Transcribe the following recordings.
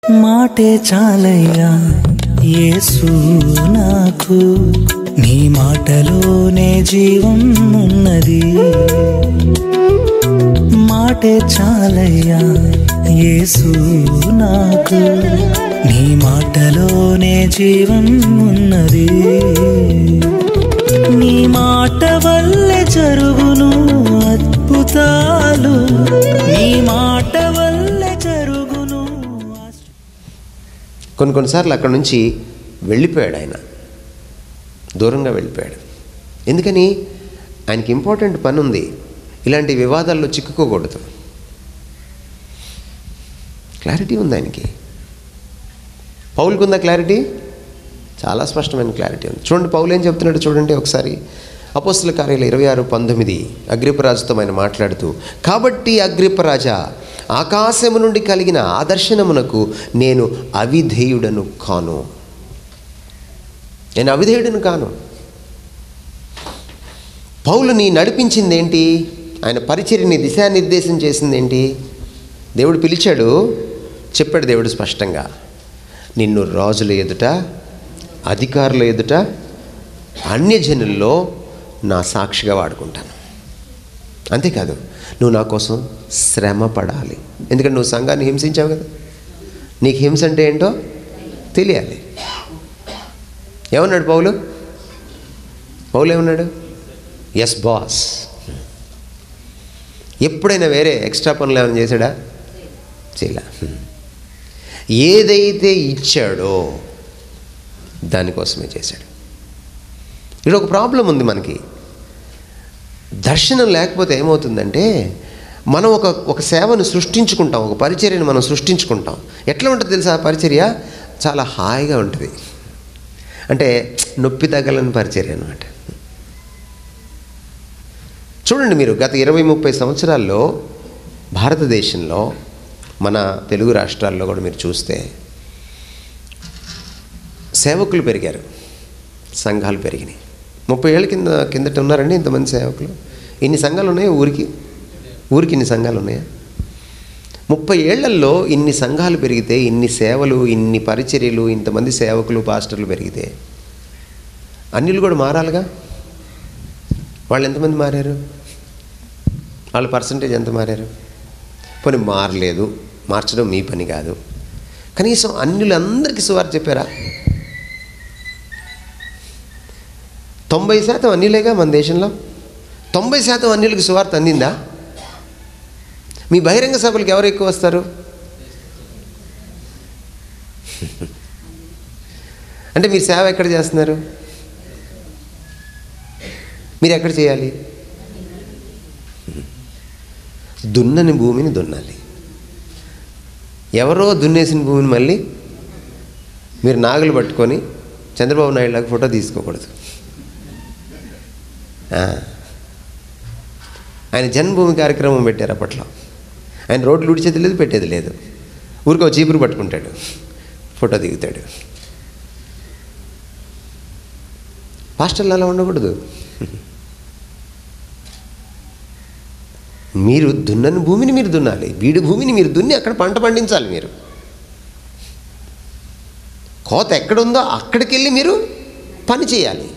మాటే చాలయ్యా యేసు నాకు, నీ మాటలోనే జీవం ఉన్నది. మాటే చాలయ్యా యేసు నాకు, నీ మాటలోనే జీవం ఉన్నది. నీ మాట వల్లే జరుగును అద్భుతాలు, నీ మాట వల్లే జరుగును. కొన్నిసార్లు అక్కడ నుంచి వెళ్ళిపోయాడు, ఆయన దూరంగా వెళ్ళిపోయాడు. ఎందుకని? ఆయనకి ఇంపార్టెంట్ పని ఉంది, ఇలాంటి వివాదాల్లో చిక్కుకోకూడదు. క్లారిటీ ఉంది ఆయనకి. పౌలుకు ఉందా క్లారిటీ? చాలా స్పష్టమైన క్లారిటీ ఉంది. చూడండి పౌలు ఏం చెప్తున్నాడు చూడండి ఒకసారి. అపోస్తల కార్యాలు 26:19 అగ్రిప్పరాజుతో ఆయన మాట్లాడుతూ, కాబట్టి అగ్రిప్పరాజా, ఆకాశము నుండి కలిగిన ఆ దర్శనమునకు నేను అవిధేయుడను కాను. నేను అవిధేయుడను కాను. పౌలుని నడిపించింది ఏంటి? ఆయన పరిచర్యని దిశానిర్దేశం చేసింది ఏంటి? దేవుడు పిలిచాడు, చెప్పాడు దేవుడు స్పష్టంగా, నిన్ను రాజుల ఎదుట, అధికారుల ఎదుట, అన్యజనుల్లో నా సాక్షిగా వాడుకుంటాను. అంతేకాదు, నువ్వు నా కోసం శ్రమ పడాలి. ఎందుకంటే నువ్వు సంఘాన్ని హింసించావు కదా, నీకు హింస అంటే ఏంటో తెలియాలి. ఏమన్నాడు పౌలు? ఏమన్నాడు? Yes boss. ఎప్పుడైనా వేరే ఎక్స్ట్రా పనులు ఏమైనా చేశాడా? చేయలే. ఏదైతే ఇచ్చాడో దానికోసమే చేశాడు. ఇక్కడ ఒక ప్రాబ్లం ఉంది మనకి. దర్శనం లేకపోతే ఏమవుతుందంటే, మనం ఒక సేవను సృష్టించుకుంటాం, ఒక పరిచర్యను మనం సృష్టించుకుంటాం. ఎట్లా ఉంటుంది తెలుసా? పరిచర్య చాలా హాయిగా ఉంటుంది. అంటే నొప్పి తగలని పరిచర్య అన్నమాట. చూడండి మీరు, గత 20-30 సంవత్సరాల్లో భారతదేశంలో, మన తెలుగు రాష్ట్రాల్లో కూడా మీరు చూస్తే సేవకులు పెరిగారు, సంఘాలు పెరిగినాయి. 30 ఏళ్ళ కిందట ఉన్నారండి ఇంతమంది సేవకులు. ఇన్ని సంఘాలు ఉన్నాయా? ఊరికి ఇన్ని సంఘాలు ఉన్నాయా? 30 ఏళ్లలో ఇన్ని సంఘాలు పెరిగితే, ఇన్ని సేవలు, ఇన్ని పరిచర్యలు, ఇంతమంది సేవకులు, పాస్టర్లు పెరిగితే అన్యులు కూడా మారాలిగా. వాళ్ళు ఎంతమంది మారారు? వాళ్ళ పర్సంటేజ్ ఎంత మారారు? పోనీ మారలేదు, మార్చడం మీ పని కాదు. కనీసం అన్యులందరికీ సువార్త చెప్పారా? 90% అన్యులేగా మన దేశంలో. 90% అన్యులకు సువార్త అందిందా? మీ బహిరంగ సభలకు ఎవరు ఎక్కువ వస్తారు? అంటే మీరు సేవ ఎక్కడ చేస్తున్నారు? మీరు ఎక్కడ చేయాలి? దున్నని భూమిని దున్నాలి. ఎవరో దున్నేసిన భూమిని మళ్ళీ మీరు నాగులు పట్టుకొని చంద్రబాబు నాయుడులాగా ఫోటో తీసుకోకూడదు. ఆయన జన్మభూమి కార్యక్రమం పెట్టారు అప్పట్లో. ఆయన రోడ్లు ఉడిచేది లేదు, పెట్టేది లేదు. ఊరికో చీపురు పట్టుకుంటాడు, ఫోటో దిగుతాడు. పాస్టర్లు అలా ఉండకూడదు. మీరు దున్నని భూమిని మీరు దున్నాలి, వీడి భూమిని మీరు దున్ని అక్కడ పంట పండించాలి. మీరు కోత ఎక్కడుందో అక్కడికి వెళ్ళి మీరు పని చేయాలి.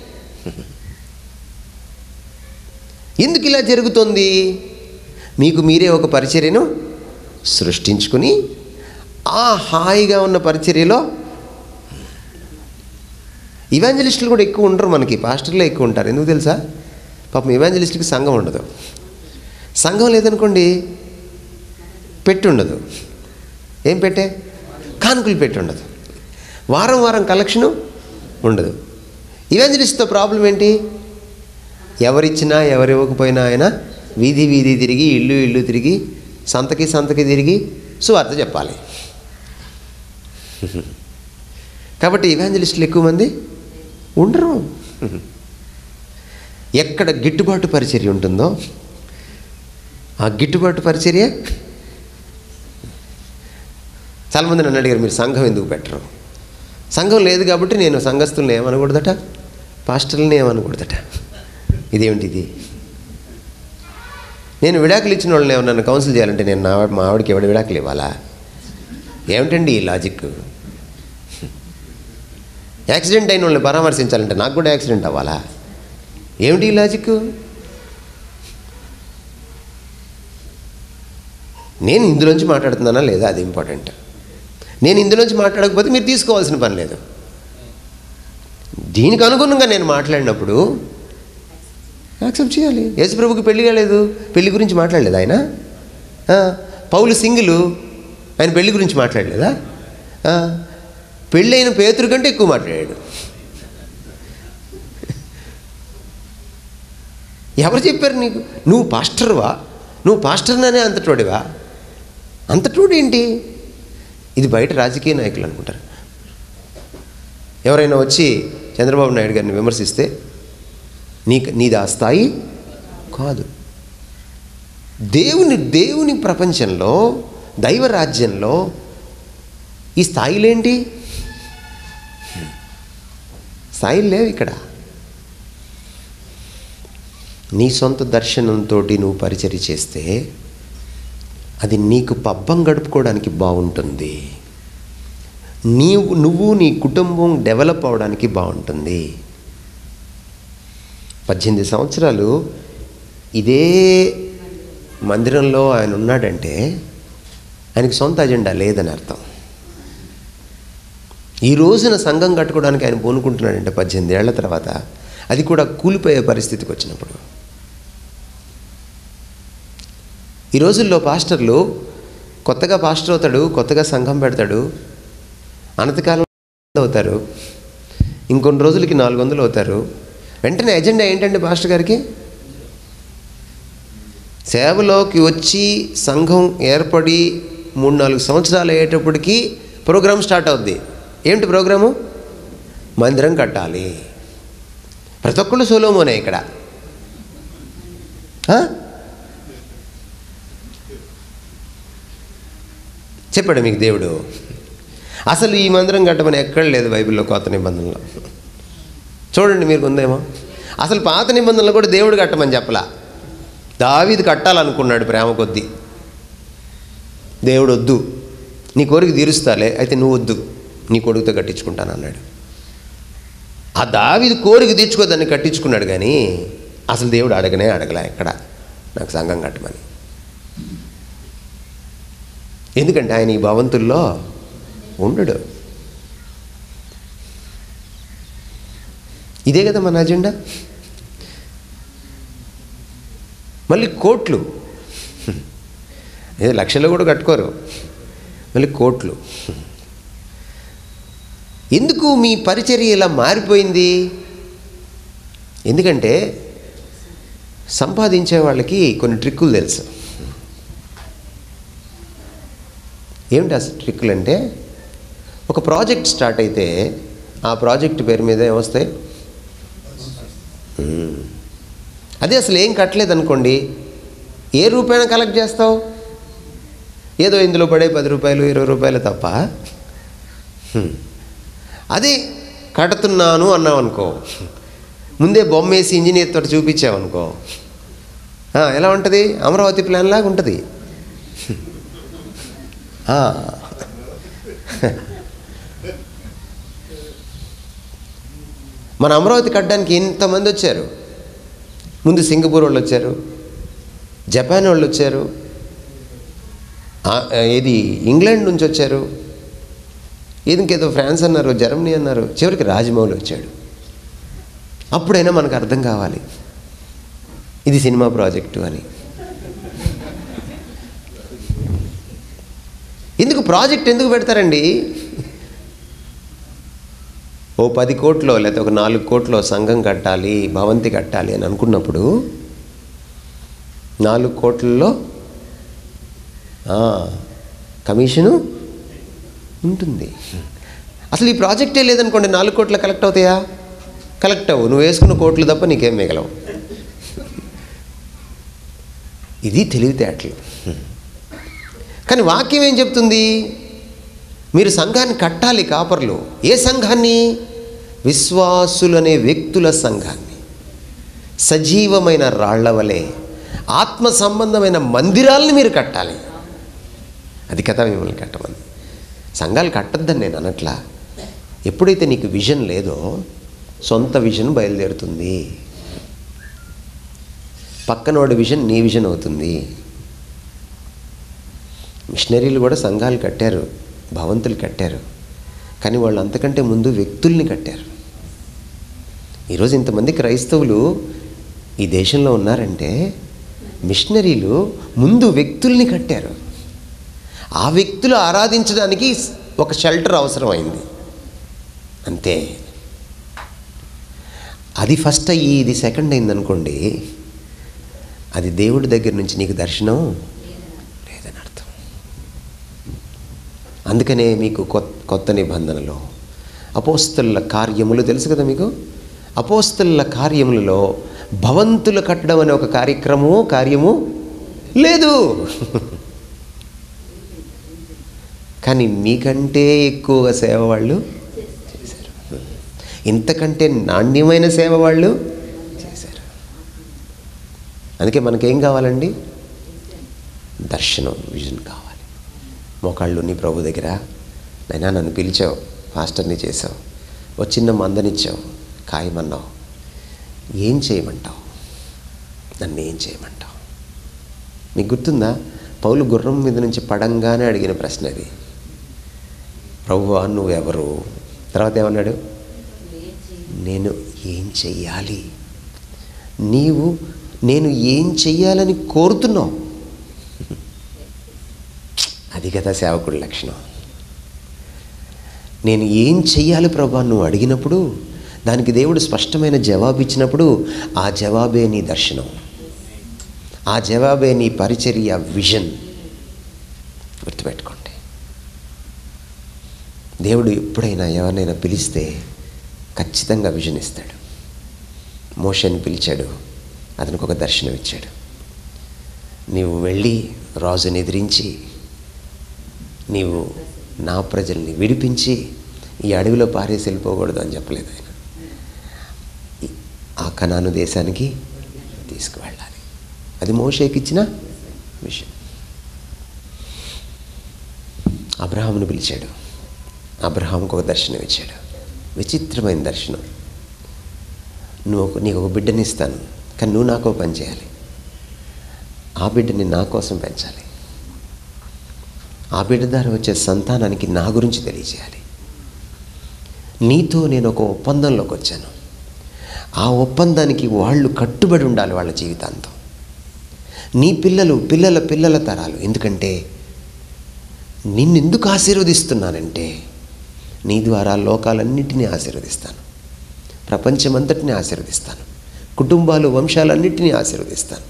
ఎందుకు ఇలా జరుగుతుంది? మీకు మీరే ఒక పరిచర్యను సృష్టించుకుని, ఆ హాయిగా ఉన్న పరిచర్యలో ఇవాంజలిస్టులు కూడా ఎక్కువ ఉండరు మనకి, పాస్టర్లే ఎక్కువ ఉంటారు. ఎందుకు తెలుసా? పాపం ఇవాంజలిస్టులకి సంఘం ఉండదు. సంఘం లేదనుకోండి, పెట్టి ఉండదు. ఏం పెట్టే? కానుకలు పెట్టి ఉండదు. వారం వారం కలెక్షను ఉండదు. ఇవాంజలిస్ట్తో ప్రాబ్లం ఏంటి? ఎవరిచ్చినా ఎవరివ్వకపోయినా ఆయన వీధి వీధి తిరిగి, ఇల్లు ఇల్లు తిరిగి, సంతకి తిరిగి సువార్త చెప్పాలి. కాబట్టి ఇవాంజలిస్టులు ఎక్కువ మంది ఉండరు. ఎక్కడ గిట్టుబాటు పరిచర్య ఉంటుందో ఆ గిట్టుబాటు పరిచర్య. చాలామంది నన్ను అడిగారు, మీరు సంఘం ఎందుకు పెట్టరు? సంఘం లేదు కాబట్టి నేను సంఘస్థుల్ని ఏమనకూడదట, పాస్టర్లని ఏమనకూడదట. ఇదేమిటిది? నేను విడాకులు ఇచ్చిన వాళ్ళని ఏమన్నా కౌన్సిల్ చేయాలంటే నేను మా ఆవిడకి ఎవడ విడాకులు ఇవ్వాలా? ఏమిటండి ఈ లాజిక్? యాక్సిడెంట్ అయిన వాళ్ళని పరామర్శించాలంటే నాకు కూడా యాక్సిడెంట్ అవ్వాలా? ఏమిటి ఈ లాజిక్? నేను ఇందులోంచి మాట్లాడుతున్నానా లేదా, అది ఇంపార్టెంట్. నేను ఇందులోంచి మాట్లాడకపోతే మీరు తీసుకోవాల్సిన పని లేదు. దీనికి అనుగుణంగా నేను మాట్లాడినప్పుడు యాక్సెప్ట్ చేయాలి. యేసుప్రభుకి పెళ్లి కాలేదు, పెళ్లి గురించి మాట్లాడలేదు ఆయన. పౌలు సింగిల్, ఆయన పెళ్లి గురించి మాట్లాడలేదా? పెళ్ళైన పేతురు కంటే ఎక్కువ మాట్లాడాడు. ఎవరు చెప్పారు నీకు? నువ్వు పాస్టర్వా? నువ్వు పాస్టర్ననే అంతటోడివా? అంతటోడు ఏంటి? ఇది బయట రాజకీయ నాయకులు అనుకుంటారు. ఎవరైనా వచ్చి చంద్రబాబు నాయుడు గారిని విమర్శిస్తే నీది ఆ స్థాయి కాదు. దేవుని ప్రపంచంలో, దైవ రాజ్యంలో ఈ స్థాయిలేంటి? స్థాయిలు లేవు ఇక్కడ. నీ సొంత దర్శనంతో నువ్వు పరిచర్య చేస్తే అది నీకు పబ్బం గడుపుకోవడానికి బాగుంటుంది. నువ్వు నీ కుటుంబం డెవలప్ అవడానికి బాగుంటుంది. 18 సంవత్సరాలు ఇదే మందిరంలో ఆయన ఉన్నాడంటే ఆయనకి సొంత అజెండా లేదని అర్థం. ఈ రోజున సంఘం కట్టుకోవడానికి ఆయన పూనుకుంటున్నాడంటే 18 ఏళ్ల తర్వాత, అది కూడా కూలిపోయే పరిస్థితికి వచ్చినప్పుడు. ఈ రోజుల్లో పాస్టర్లు కొత్తగా పాస్టర్ అవుతాడు, కొత్తగా సంఘం పెడతాడు, అనతికాలం అవుతారు, ఇంకొన్ని రోజులకి 400 అవుతారు. వెంటనే ఎజెండా ఏంటంటే పాస్టర్ గారికి సేవలోకి వచ్చి సంఘం ఏర్పడి 3-4 సంవత్సరాలు అయ్యేటప్పటికి ప్రోగ్రాం స్టార్ట్ అవుద్ది. ఏమిటి ప్రోగ్రాము? మందిరం కట్టాలి. ప్రతి ఒక్కళ్ళు సొలొమోనే ఇక్కడ. చెప్పాడు మీకు దేవుడు? అసలు ఈ మందిరం కట్టమని ఎక్కడ లేదు బైబిల్లో, కొత్త నిబంధనలో. చూడండి మీరు ఉందేమో. అసలు పాత నిబంధనలు కూడా దేవుడు కట్టమని చెప్పలా. దావీదు కట్టాలనుకున్నాడు ప్రేమ కొద్దీ. దేవుడు వద్దు, నీ కోరిక తీరుస్తాలే, అయితే నువ్వు వద్దు, నీ కొడుకుతో కట్టించుకుంటాను అన్నాడు. ఆ దావీదు కోరిక తీర్చుకోదాన్ని కట్టించుకున్నాడు, కానీ అసలు దేవుడు అడగలే ఎక్కడ నాకు సంఘం కట్టమని. ఎందుకంటే ఆయన ఈ భవంతుల్లో ఉండడు. ఇదే కదా మన అజెండా. మళ్ళీ కోట్లు, ఏదో లక్షలు కూడా కట్టుకోరు, మళ్ళీ కోట్లు. ఎందుకు మీ పరిచర్య ఇలా మారిపోయింది? ఎందుకంటే సంపాదించే వాళ్ళకి కొన్ని ట్రిక్కులు తెలుసు. ఏమిటి అసలు ట్రిక్కులు అంటే, ఒక ప్రాజెక్ట్ స్టార్ట్ అయితే ఆ ప్రాజెక్ట్ పేరు మీద ఏమొస్తాయి? అదే అసలు ఏం కట్టలేదు అనుకోండి, ఏ రూపాయన కలెక్ట్ చేస్తావు? ఏదో ఇందులో పడే 10 రూపాయలు 20 రూపాయలు తప్ప. అదే కడుతున్నాను అన్నావు అనుకో, ముందే బొమ్మ వేసి ఇంజనీర్ తోటి చూపించావనుకో, ఎలా ఉంటుంది? అమరావతి ప్లాన్ లాగా ఉంటుంది. మన అమరావతి కట్టడానికి ఎంతమంది వచ్చారు? ముందు సింగపూర్ వాళ్ళు వచ్చారు, జపాన్ వాళ్ళు వచ్చారు, ఇది ఇంగ్లాండ్ నుంచి వచ్చారు, ఇంకేదో ఫ్రాన్స్ అన్నారు, జర్మనీ అన్నారు, చివరికి రాజమౌళి వచ్చాడు. అప్పుడైనా మనకు అర్థం కావాలి ఇది సినిమా ప్రాజెక్టు అని. ఎందుకు ప్రాజెక్ట్ ఎందుకు పెడతారండి? ఓ 10 కోట్లో లేకపోతే ఒక 4 కోట్లో సంఘం కట్టాలి, భవంతి కట్టాలి అని అనుకున్నప్పుడు 4 కోట్లలో కమిషను ఉంటుంది. అసలు ఈ ప్రాజెక్టే లేదనుకోండి, 4 కోట్లు కలెక్ట్ అవుతాయా? కలెక్ట్ అవ్వు, నువ్వు వేసుకున్న కోట్లు తప్ప నీకేం మిగలవు. ఇది తెలివితేటలు. కానీ వాక్యం ఏం చెప్తుంది? మీరు సంఘాన్ని కట్టాలి, కాపర్లు. ఏ సంఘాన్ని? విశ్వాసులనే వ్యక్తుల సంఘాన్ని. సజీవమైన రాళ్ల వలె ఆత్మ సంబంధమైన మందిరాలని మీరు కట్టాలి. అది కదా మిమ్మల్ని కట్టమని. సంఘాలు కట్టద్దని నేను అనట్లా. ఎప్పుడైతే నీకు విజన్ లేదో సొంత విజన్ బయలుదేరుతుంది. పక్కనోడి విజన్ నీ విజన్ అవుతుంది. మిషనరీలు కూడా సంఘాలు కట్టారు, భవంతులు కట్టారు, కానీ వాళ్ళు అంతకంటే ముందు వ్యక్తుల్ని కట్టారు. ఈరోజు ఇంతమంది క్రైస్తవులు ఈ దేశంలో ఉన్నారంటే మిషనరీలు ముందు వ్యక్తుల్ని కట్టారు. ఆ వ్యక్తులు ఆరాధించడానికి ఒక షెల్టర్ అవసరమైంది అంతే. అది ఫస్ట్ అయ్యి ఇది సెకండ్ అయిందనుకోండి, అది దేవుడి దగ్గర నుంచి నీకు దర్శనం లేదని అర్థం. అందుకనే మీకు కొత్త నిబంధనలో అపోస్తలుల కార్యములు తెలుసు కదా మీకు. అపోస్తలుల కార్యములలో భవంతులు కట్టడం అనే ఒక కార్యము లేదు. కానీ మీకంటే ఎక్కువగా సేవ వాళ్ళు చేశారు. ఇంతకంటే నాణ్యమైన సేవ వాళ్ళు చేశారు. అందుకే మనకేం కావాలండి? దర్శనం, విజన్ కావాలి. మోకాళ్ళు నీ ప్రభు దగ్గర, నైనా నన్ను పిలిచావు, పాస్టర్ని చేసావు, ఓ చిన్న మందనిచ్చావు, ఖాయమన్నావు, ఏం చేయమంటావు? నన్ను ఏం చేయమంటావు? మీకు గుర్తుందా? పౌలు గుర్రం మీద నుంచి పడంగానే అడిగిన ప్రశ్న అది. ప్రభువా నువ్వెవరు? తర్వాత ఏమన్నాడు? నేను ఏం చెయ్యాలి? నేను ఏం చెయ్యాలని కోరుతున్నావు. అది కదా సేవకుడి లక్షణం. నేను ఏం చెయ్యాలి ప్రభువా నువ్వు అడిగినప్పుడు, దానికి దేవుడు స్పష్టమైన జవాబు ఇచ్చినప్పుడు, ఆ జవాబే నీ దర్శనం, ఆ జవాబే నీ పరిచర్య విజన్. గుర్తుపెట్టుకోండి, దేవుడు ఎప్పుడైనా ఎవరినైనా పిలిస్తే ఖచ్చితంగా విజన్ ఇస్తాడు. మోషేని పిలిచాడు, అతనికి ఒక దర్శనం ఇచ్చాడు. నీవు వెళ్ళి రాజుని ఎదిరించి నీవు నా ప్రజల్ని విడిపించి ఈ అడవిలో పారేసి వెళ్ళిపోకూడదు అని చెప్పలేదు ఆయన. ఆ కనాను దేశానికి తీసుకువెళ్ళాలి. అది మోషేకి ఇచ్చిన విషయం. అబ్రహామును పిలిచాడు, అబ్రహాముకు ఒక దర్శనం ఇచ్చాడు, విచిత్రమైన దర్శనం. నీకు ఒక బిడ్డని ఇస్తాను, కానీ నువ్వు నాకో పని చేయాలి. ఆ బిడ్డని నా కోసం పెంచాలి. ఆ బిడ్డ ద్వారా వచ్చే సంతానానికి నా గురించి తెలియజేయాలి. నీతో నేను ఒక ఒప్పందంలోకి వచ్చాను. ఆ ఒప్పందానికి వాళ్ళు కట్టుబడి ఉండాలి వాళ్ళ జీవితాంతం. నీ పిల్లలు, పిల్లల పిల్లల తరాలు. ఎందుకంటే నిన్నెందుకు ఆశీర్వదిస్తున్నానంటే నీ ద్వారా లోకాలన్నింటినీ ఆశీర్వదిస్తాను, ప్రపంచమంతటిని ఆశీర్వదిస్తాను, కుటుంబాలు వంశాలన్నింటినీ ఆశీర్వదిస్తాను.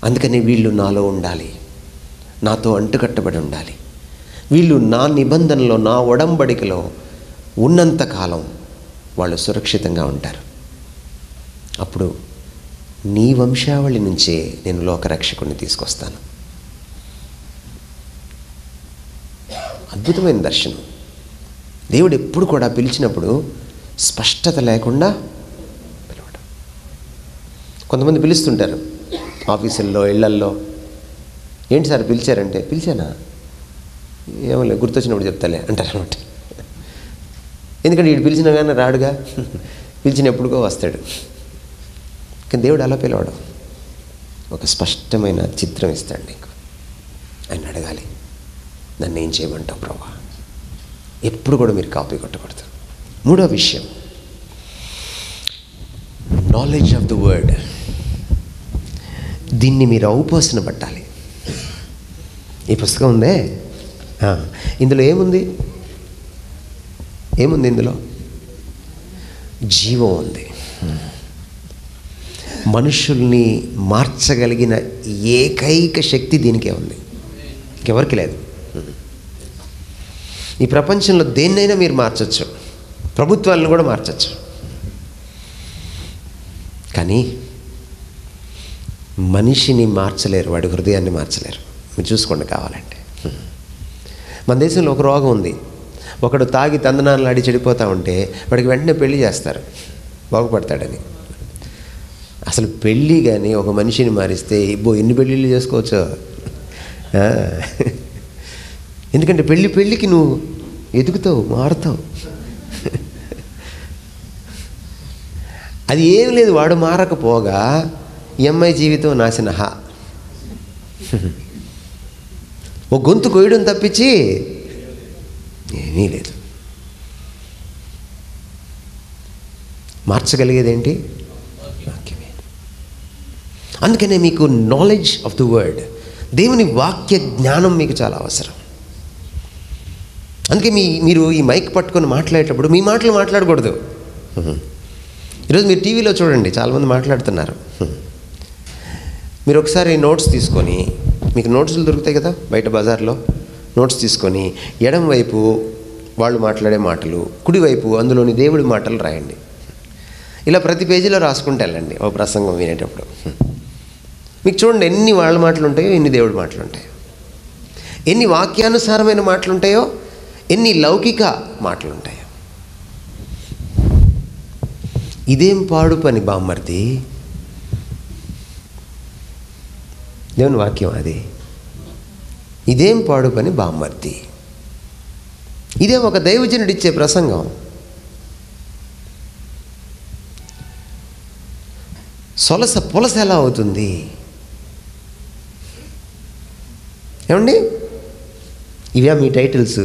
అందుకని వీళ్ళు నాలో ఉండాలి, నాతో అంటుకట్టబడి ఉండాలి. వీళ్ళు నా నిబంధనలో, నా ఒడంబడికలో ఉన్నంతకాలం వాళ్ళు సురక్షితంగా ఉంటారు. అప్పుడు నీ వంశావళి నుంచే నేను లోకరక్షకుడిని తీసుకొస్తాను. అద్భుతమైన దర్శనం. దేవుడు ఎప్పుడు కూడా పిలిచినప్పుడు స్పష్టత లేకుండా పిలవడం. కొంతమంది పిలుస్తుంటారు ఆఫీసుల్లో, ఇళ్లల్లో. ఏంటి సార్ పిలిచారంటే, పిలిచానా ఏమో లేదు, గుర్తొచ్చినప్పుడు చెప్తాలే అంటారు అనమాట. ఎందుకంటే వీడు పిలిచినా కానీ రాడుగా, పిలిచినప్పుడుకో వస్తాడు. కానీ దేవుడు అలా పిలవడం, ఒక స్పష్టమైన చిత్రం ఇస్తాడు నీకు. ఆయన అడగాలి, నన్ను ఏం చేయమంటావు ప్రభా? ఎప్పుడు కూడా మీరు కాపీ కొట్టకూడదు. మూడో విషయం, నాలెడ్జ్ ఆఫ్ ది వర్డ్. దీన్ని మీరు ఔపోసన పట్టాలి. ఈ పుస్తకం ఉందే, ఇందులో ఏముంది? ఇందులో జీవం ఉంది. మనుషుల్ని మార్చగలిగిన ఏకైక శక్తి దీనికే ఉంది, ఇంకెవరికి లేదు. ఈ ప్రపంచంలో దేన్నైనా మీరు మార్చచ్చు, ప్రభుత్వాలను కూడా మార్చచ్చు. కానీ మనిషిని మార్చలేరు, వాడి హృదయాన్ని మార్చలేరు. మీరు చూసుకోండి కావాలంటే. మన దేశంలో ఒక రోగం ఉంది. ఒకడు తాగి తందనాలు ఆడి చెడిపోతూ ఉంటే వాడికి వెంటనే పెళ్లి చేస్తారు, బాగుపడతాడని. అసలు పెళ్ళి కానీ ఒక మనిషిని మారిస్తే ఎన్ని పెళ్ళిళ్ళు చేసుకోవచ్చో. ఎందుకంటే పెళ్ళికి నువ్వు ఎదుగుతావు, మారుతావు. అది ఏం లేదు, వాడు మారకపోగా ఈ అమ్మాయి జీవితం నాశనహ. ఓ గొంతు కొయ్యడం తప్పించి ఏమీ లేదు. మార్చగలిగేదేంటి? వాక్యమే. అందుకనే మీకు నాలెడ్జ్ ఆఫ్ ది వర్డ్, దేవుని వాక్య జ్ఞానం మీకు చాలా అవసరం. అందుకే మీరు ఈ మైక్ పట్టుకొని మాట్లాడేటప్పుడు మీ మాటలు మాట్లాడకూడదు. ఈరోజు మీరు టీవీలో చూడండి, చాలామంది మాట్లాడుతున్నారు. మీరు ఒకసారి నోట్స్ తీసుకొని, మీకు నోట్స్లు దొరుకుతాయి కదా బయట బజార్లో, నోట్స్ తీసుకొని ఎడం వైపు వాళ్ళు మాట్లాడే మాటలు, కుడివైపు అందులోని దేవుడి మాటలు రాయండి. ఇలా ప్రతి పేజీలో రాసుకుంటూ వెళ్ళండి ఓ ప్రసంగం వినేటప్పుడు. మీకు చూడండి ఎన్ని వాళ్ళ మాటలు ఉంటాయో, ఎన్ని దేవుడి మాటలు ఉంటాయో, ఎన్ని వాక్యానుసారమైన మాటలు ఉంటాయో, ఎన్ని లౌకిక మాటలు ఉంటాయో. ఇదేం పాడు పని బామ్మర్ది, దేవుని వాక్యం అది. ఇదేం పాడు పని బామ్మర్ది, ఇదే ఒక దైవజనుడిచ్చే ప్రసంగం. సొలస పులస ఎలా అవుతుంది ఏమండి? ఇవే మీ టైటిల్స్.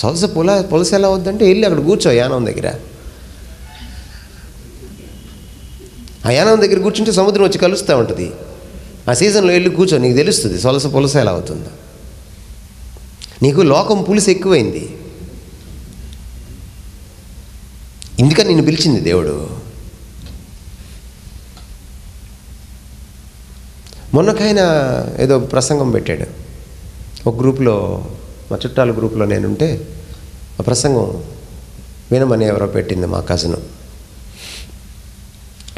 సొలస పులస ఎలా అవుద్దంటే వెళ్ళి అక్కడ కూర్చో యానం దగ్గర. ఆ యానం దగ్గర కూర్చుంటే సముద్రం వచ్చి కలుస్తూ ఉంటుంది. ఆ సీజన్లో వెళ్ళి కూర్చో, నీకు తెలుస్తుంది సొలస పులస ఎలా అవుతుందో. నీకు లోకం పులుసు ఎక్కువైంది, ఇందుకని నిన్ను పిలిచింది దేవుడు. మొన్నకైనా ఏదో ప్రసంగం పెట్టాడు ఒక గ్రూప్లో, మా చుట్టాల గ్రూప్లో నేనుంటే ఆ ప్రసంగం వినమని ఎవరో పెట్టింది మా కజిన్.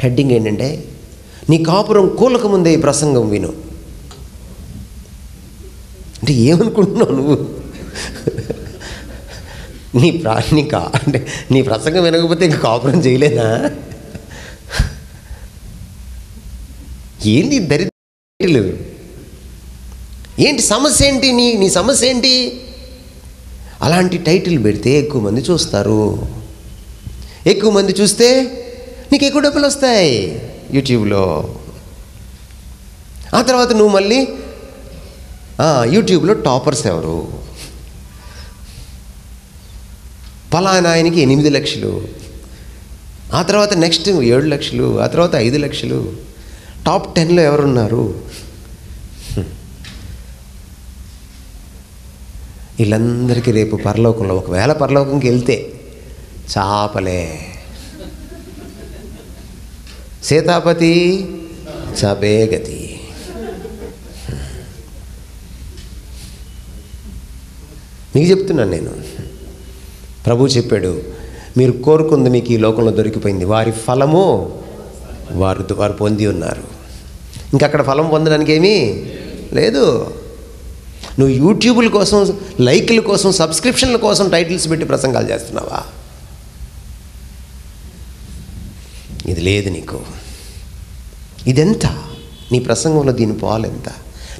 హెడ్డింగ్ ఏంటంటే, నీ కాపురం కూలక ముందే ఈ ప్రసంగం విను. అంటే ఏమనుకుంటున్నావు నువ్వు? అంటే నీ ప్రసంగం వినకపోతే ఇంక కాపురం చేయలేనా? ఏంటి దరిద్రులు? ఏంటి సమస్య ఏంటి? నీ సమస్య ఏంటి? అలాంటి టైటిల్ పెడితే ఎక్కువ మంది చూస్తారు. ఎక్కువ మంది చూస్తే నీకు ఎక్కువ డబ్బులు వస్తాయి యూట్యూబ్లో. ఆ తర్వాత నువ్వు మళ్ళీ యూట్యూబ్లో టాపర్స్ ఎవరు, పలానా ఆయనకి 8 లక్షలు, ఆ తర్వాత నెక్స్ట్ 7 లక్షలు, ఆ తర్వాత 5 లక్షలు, టాప్ 10లో ఎవరున్నారు? వీళ్ళందరికీ రేపు పరలోకంలో, ఒకవేళ పరలోకంకి వెళ్తే చాపలే. సీతాపతి చాపే గతి. మీకు చెప్తున్నాను నేను. ప్రభు చెప్పాడు, మీరు కోరుకుంది మీకు ఈ లోకంలో దొరికిపోయింది, వారి ఫలము వారు పొంది ఉన్నారు. ఇంకక్కడ ఫలం పొందడానికి ఏమీ లేదు. నువ్వు యూట్యూబ్ల కోసం, లైక్ల కోసం, సబ్స్క్రిప్షన్ల కోసం టైటిల్స్ పెట్టి ప్రసంగాలు చేస్తున్నావా? ఇది లేదు నీకు. ఇదెంత? నీ ప్రసంగంలో దీని పాలెంత?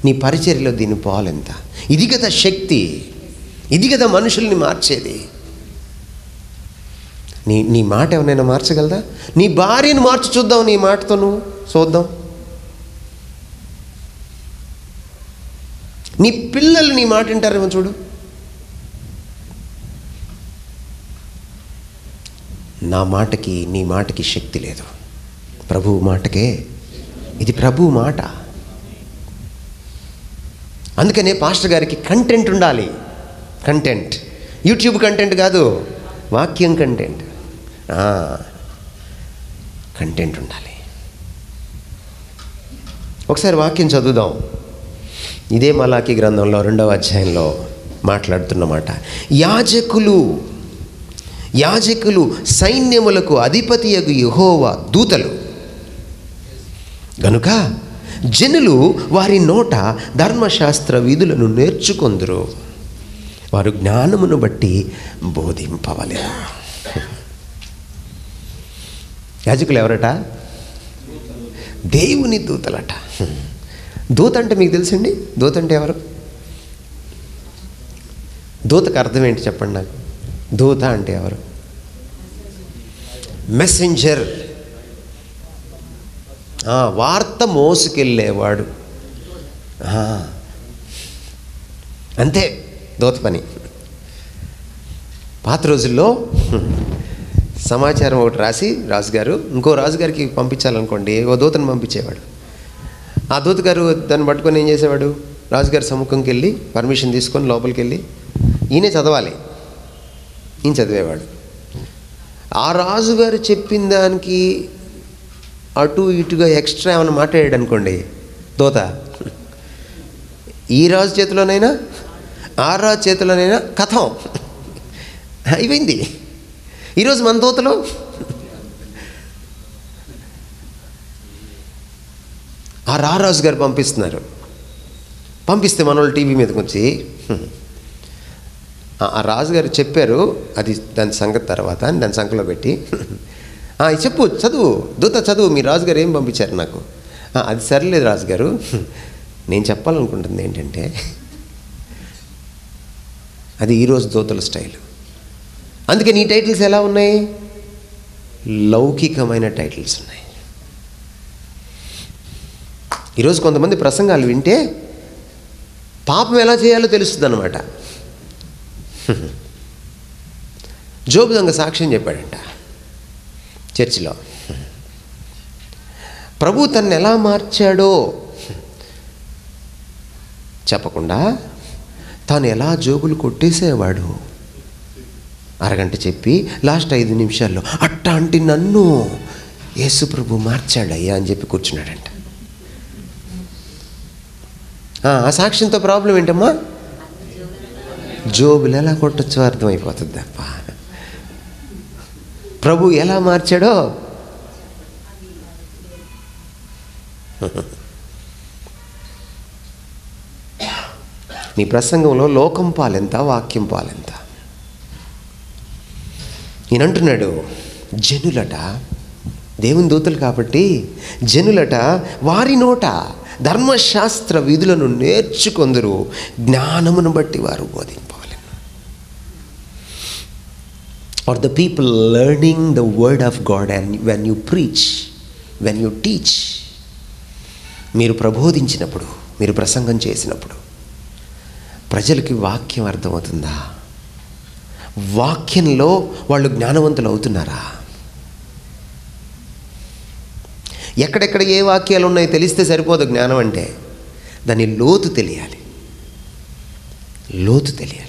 నీ పరిచర్యలో దీని పాలెంత? ఇది కదా శక్తి, ఇది కదా మనుషుల్ని మార్చేది. నీ మాట ఎవరైనా మార్చగలదా? నీ భార్యను మార్చి చూద్దాం, నీ మాటతో నువ్వు చూద్దాం. నీ పిల్లలు నీ మాట వింటారేమో చూడు. నా మాటకి, నీ మాటకి శక్తి లేదు, ప్రభువు మాటకే. ఇది ప్రభువు మాట. అందుకనే పాస్టర్ గారికి కంటెంట్ ఉండాలి. కంటెంట్, యూట్యూబ్ కంటెంట్ కాదు, వాక్యం కంటెంట్. కంటెంట్ ఉండాలి. ఒకసారి వాక్యం చదువుదాం. ఇదే మలాకీ గ్రంథంలో 2వ అధ్యాయంలో మాట్లాడుతున్నమాట. యాజకులు సైన్యములకు అధిపతియగు యెహోవా దూతలు గనుక జనులు వారి నోట ధర్మశాస్త్ర విధులను నేర్చుకొందురు, వారు జ్ఞానమును బట్టి బోధింపవలెను. యాజకులు ఎవరట? దేవుని దూతలట. దూత అంటే మీకు తెలుసండి? దూత అంటే ఎవరు? దూతకు అర్థం ఏంటి చెప్పండి నాకు. దూత అంటే ఎవరు? మెసెంజర్, వార్త మోసుకెళ్ళేవాడు. అంతే దూత పని. పాత రోజుల్లో సమాచారం ఒకటి రాసి రాజుగారు ఇంకో రాజుగారికి పంపించాలనుకోండి, ఓ దూతను పంపించేవాడు. ఆ దూతగారు దాన్ని పట్టుకొని ఏం చేసేవాడు? రాజుగారి సముఖంకి వెళ్ళి పర్మిషన్ తీసుకొని లోపలికి వెళ్ళి ఈయనే చదవాలి, ఈయన చదివేవాడు. ఆ రాజుగారు చెప్పిన దానికి అటు ఇటుగా ఎక్స్ట్రా ఏమైనా మాట్లాడాడు అనుకోండి, దూత ఈ రాజు చేతిలోనైనా ఆ రాజు చేతిలోనైనా కథం అయిపోయింది. ఈరోజు మన దూతలో ఆ రాజు గారు పంపిస్తే మన వాళ్ళు టీవీ మీదకి వచ్చి ఆ రాజుగారు చెప్పారు, అది దాని సంగతి తర్వాత అని దాని సంఖలో పెట్టి చెప్పు, చదువు దూత చదువు, మీ రాజుగారు ఏం పంపించారు నాకు. అది సరిలేదు రాజుగారు, నేను చెప్పాలనుకుంటుంది ఏంటంటే, అది ఈరోజు దూతల స్టైల్. అందుకని ఈ టైటిల్స్ ఎలా ఉన్నాయి? లౌకికమైన టైటిల్స్ ఉన్నాయి. ఈరోజు కొంతమంది ప్రసంగాలు వింటే పాపం ఎలా చేయాలో తెలుస్తుంది అన్నమాట. జోబు దొంగ సాక్ష్యం చెప్పాడంట చర్చిలో. ప్రభు తన్ని ఎలా మార్చాడో చెప్పకుండా తాను ఎలా జోబులు కొట్టేసేవాడు అరగంట చెప్పి లాస్ట్ 5 నిమిషాల్లో అట్టాంటి నన్ను యేసు ప్రభు మార్చాడయ్యా అని చెప్పి కూర్చున్నాడంట. ఆ సాక్ష్యంతో ప్రాబ్లం ఏంటమ్మా? జోబులు ఎలా కొట్టచ్చో అర్థమైపోతుంది తప్ప ప్రభు ఎలా మార్చాడో. నీ ప్రసంగంలో లోకం పాలెంత, వాక్యం పాలెంత? ఈయనంటున్నాడు, జనులట, దేవుని దూతలు కాబట్టి జనులట వారి నోట ధర్మశాస్త్ర విధులను నేర్చుకొందరు, జ్ఞానమును బట్టి వారు బోధింపాలి. Or the people learning the word of God, and when you preach, when you teach, మీరు ప్రబోధించినప్పుడు, మీరు ప్రసంగం చేసినప్పుడు ప్రజలకి వాక్యం అర్థమవుతుందా? వాక్యంలో వాళ్ళు జ్ఞానవంతులు అవుతున్నారా? ఎక్కడెక్కడ ఏ వాక్యాలు ఉన్నాయో తెలిస్తే సరిపోదు. జ్ఞానం అంటే దాని లోతు తెలియాలి, లోతు తెలియాలి,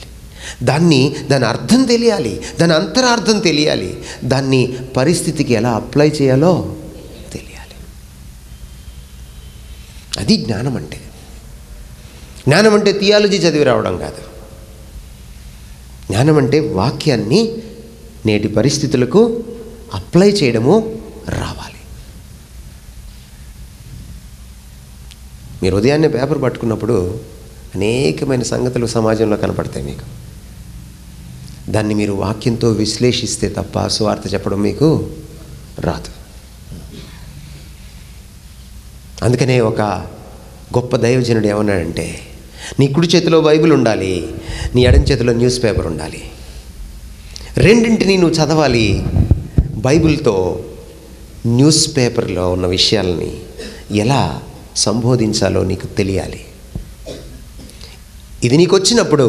దాని అర్థం తెలియాలి, దాని అంతరార్థం తెలియాలి, దాన్ని పరిస్థితికి ఎలా అప్లై చేయాలో తెలియాలి. అది జ్ఞానం అంటే. జ్ఞానం అంటే థియాలజీ చదివి రావడం కాదు. జ్ఞానం అంటే వాక్యాన్ని నేటి పరిస్థితులకు అప్లై చేయడము రావాలి. మీరు ఉదయాన్నే పేపర్ పట్టుకున్నప్పుడు అనేకమైన సంగతులు సమాజంలో కనపడతాయి మీకు. దాన్ని మీరు వాక్యంతో విశ్లేషిస్తే తప్ప సువార్త చెప్పడం మీకు రాదు. అందుకనే ఒక గొప్ప దైవజనుడు ఏమన్నాడంటే, నీ కుడి చేతిలో బైబిల్ ఉండాలి, నీ ఎడమ చేతిలో న్యూస్ పేపర్ ఉండాలి. రెండింటినీ నువ్వు చదవాలి. బైబిల్తో న్యూస్ పేపర్లో ఉన్న విషయాలని ఎలా సంబోధించాలో నీకు తెలియాలి. ఇది నీకు వచ్చినప్పుడు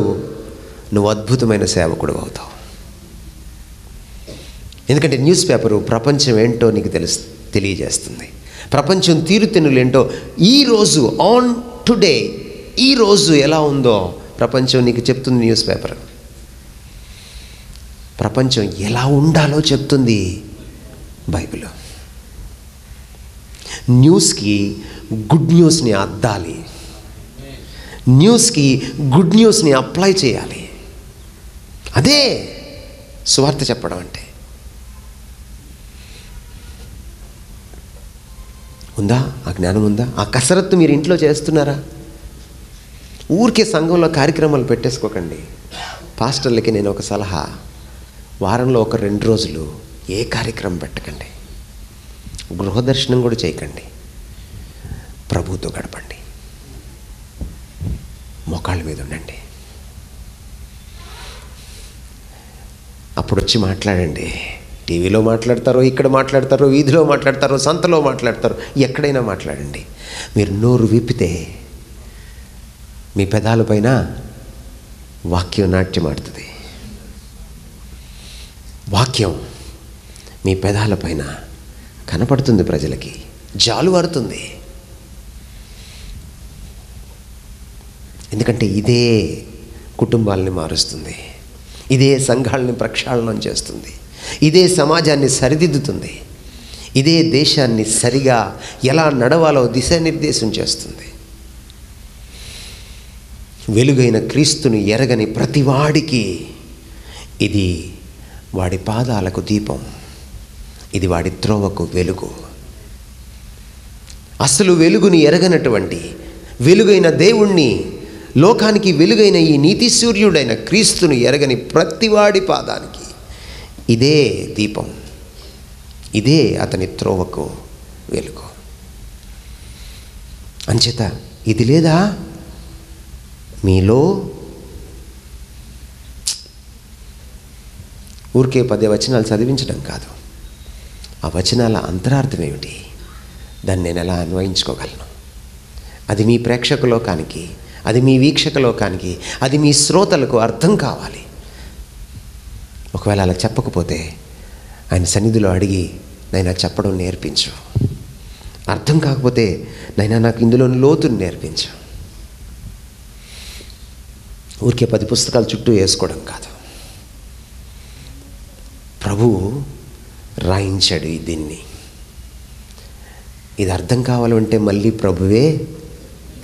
నువ్వు అద్భుతమైన సేవకుడు అవుతావు. ఎందుకంటే న్యూస్ పేపరు ప్రపంచం ఏంటో నీకు తెలియజేస్తుంది. ప్రపంచం తీరుతెన్నులేంటో ఈరోజు, ఆన్ టుడే, ఈరోజు ఎలా ఉందో ప్రపంచం నీకు చెప్తుంది. న్యూస్ పేపర్ ప్రపంచం ఎలా ఉండాలో చెప్తుంది బైబిల్. న్యూస్కి గుడ్ న్యూస్ని అద్దాలి, న్యూస్కి గుడ్ న్యూస్ని అప్లై చేయాలి. అదే సువార్త చెప్పడం అంటే. ఉందా ఆ జ్ఞానం? ఉందా ఆ కసరత్తు? మీరు ఇంట్లో చేస్తున్నారా? ఊరికే సంఘంలో కార్యక్రమాలు పెట్టేసుకోకండి. పాస్టర్లకి నేను ఒక సలహా, వారంలో ఒక 2 రోజులు ఏ కార్యక్రమం పెట్టకండి, గృహదర్శనం కూడా చేయకండి, ప్రభువుతో గడపండి. మోకాళ్ళ మీద ఉండండి. అప్పుడు వచ్చి మాట్లాడండి. టీవీలో మాట్లాడతారో, ఇక్కడ మాట్లాడతారో, వీధిలో మాట్లాడతారో, సంతలో మాట్లాడతారో, ఎక్కడైనా మాట్లాడండి. మీరు నోరు విప్పితే మీ పెదాలపైన వాక్యం నాట్యమాడుతుంది. వాక్యం మీ పెదాలపైన కనపడుతుంది, ప్రజలకి జాలువారుతుంది. ఎందుకంటే ఇదే కుటుంబాలని మారుస్తుంది, ఇదే సంఘాలని ప్రక్షాళనం చేస్తుంది, ఇదే సమాజాన్ని సరిదిద్దుతుంది, ఇదే దేశాన్ని సరిగా ఎలా నడవాలో దిశానిర్దేశం చేస్తుంది. వెలుగైన క్రీస్తుని ఎరగని ప్రతివాడికి ఇది వాడి పాదాలకు దీపం, ఇది వాడి త్రోవకు వెలుగు. అసలు వెలుగుని ఎరగనటువంటి, వెలుగైన దేవుణ్ణి, లోకానికి వెలుగైన ఈ నీతి సూర్యుడైన క్రీస్తుని ఎరగని ప్రతివాడి పాదానికి ఇదే దీపం, ఇదే అతని త్రోవకు వెలుగు. అంచేత ఇది లేదా మీలో, ఊరికే 10 వచనాలు చదివించడం కాదు, ఆ వచనాల అంతరార్థం ఏమిటి, దాన్ని నేను ఎలా అన్వయించుకోగలను, అది మీ ప్రేక్షక లోకానికి, అది మీ వీక్షక లోకానికి, అది మీ శ్రోతలకు అర్థం కావాలి. ఒకవేళ అలా చెప్పకపోతే ఆయన సన్నిధిలో అడిగి, నైనా చెప్పడం నేర్పించు. అర్థం కాకపోతే నైనా నాకు ఇందులోని లోతుని నేర్పించు. ఊరికే 10 పుస్తకాలు చుట్టూ వేసుకోవడం కాదు. ప్రభువు రాయించాడు దీన్ని. ఇది అర్థం కావాలంటే మళ్ళీ ప్రభువే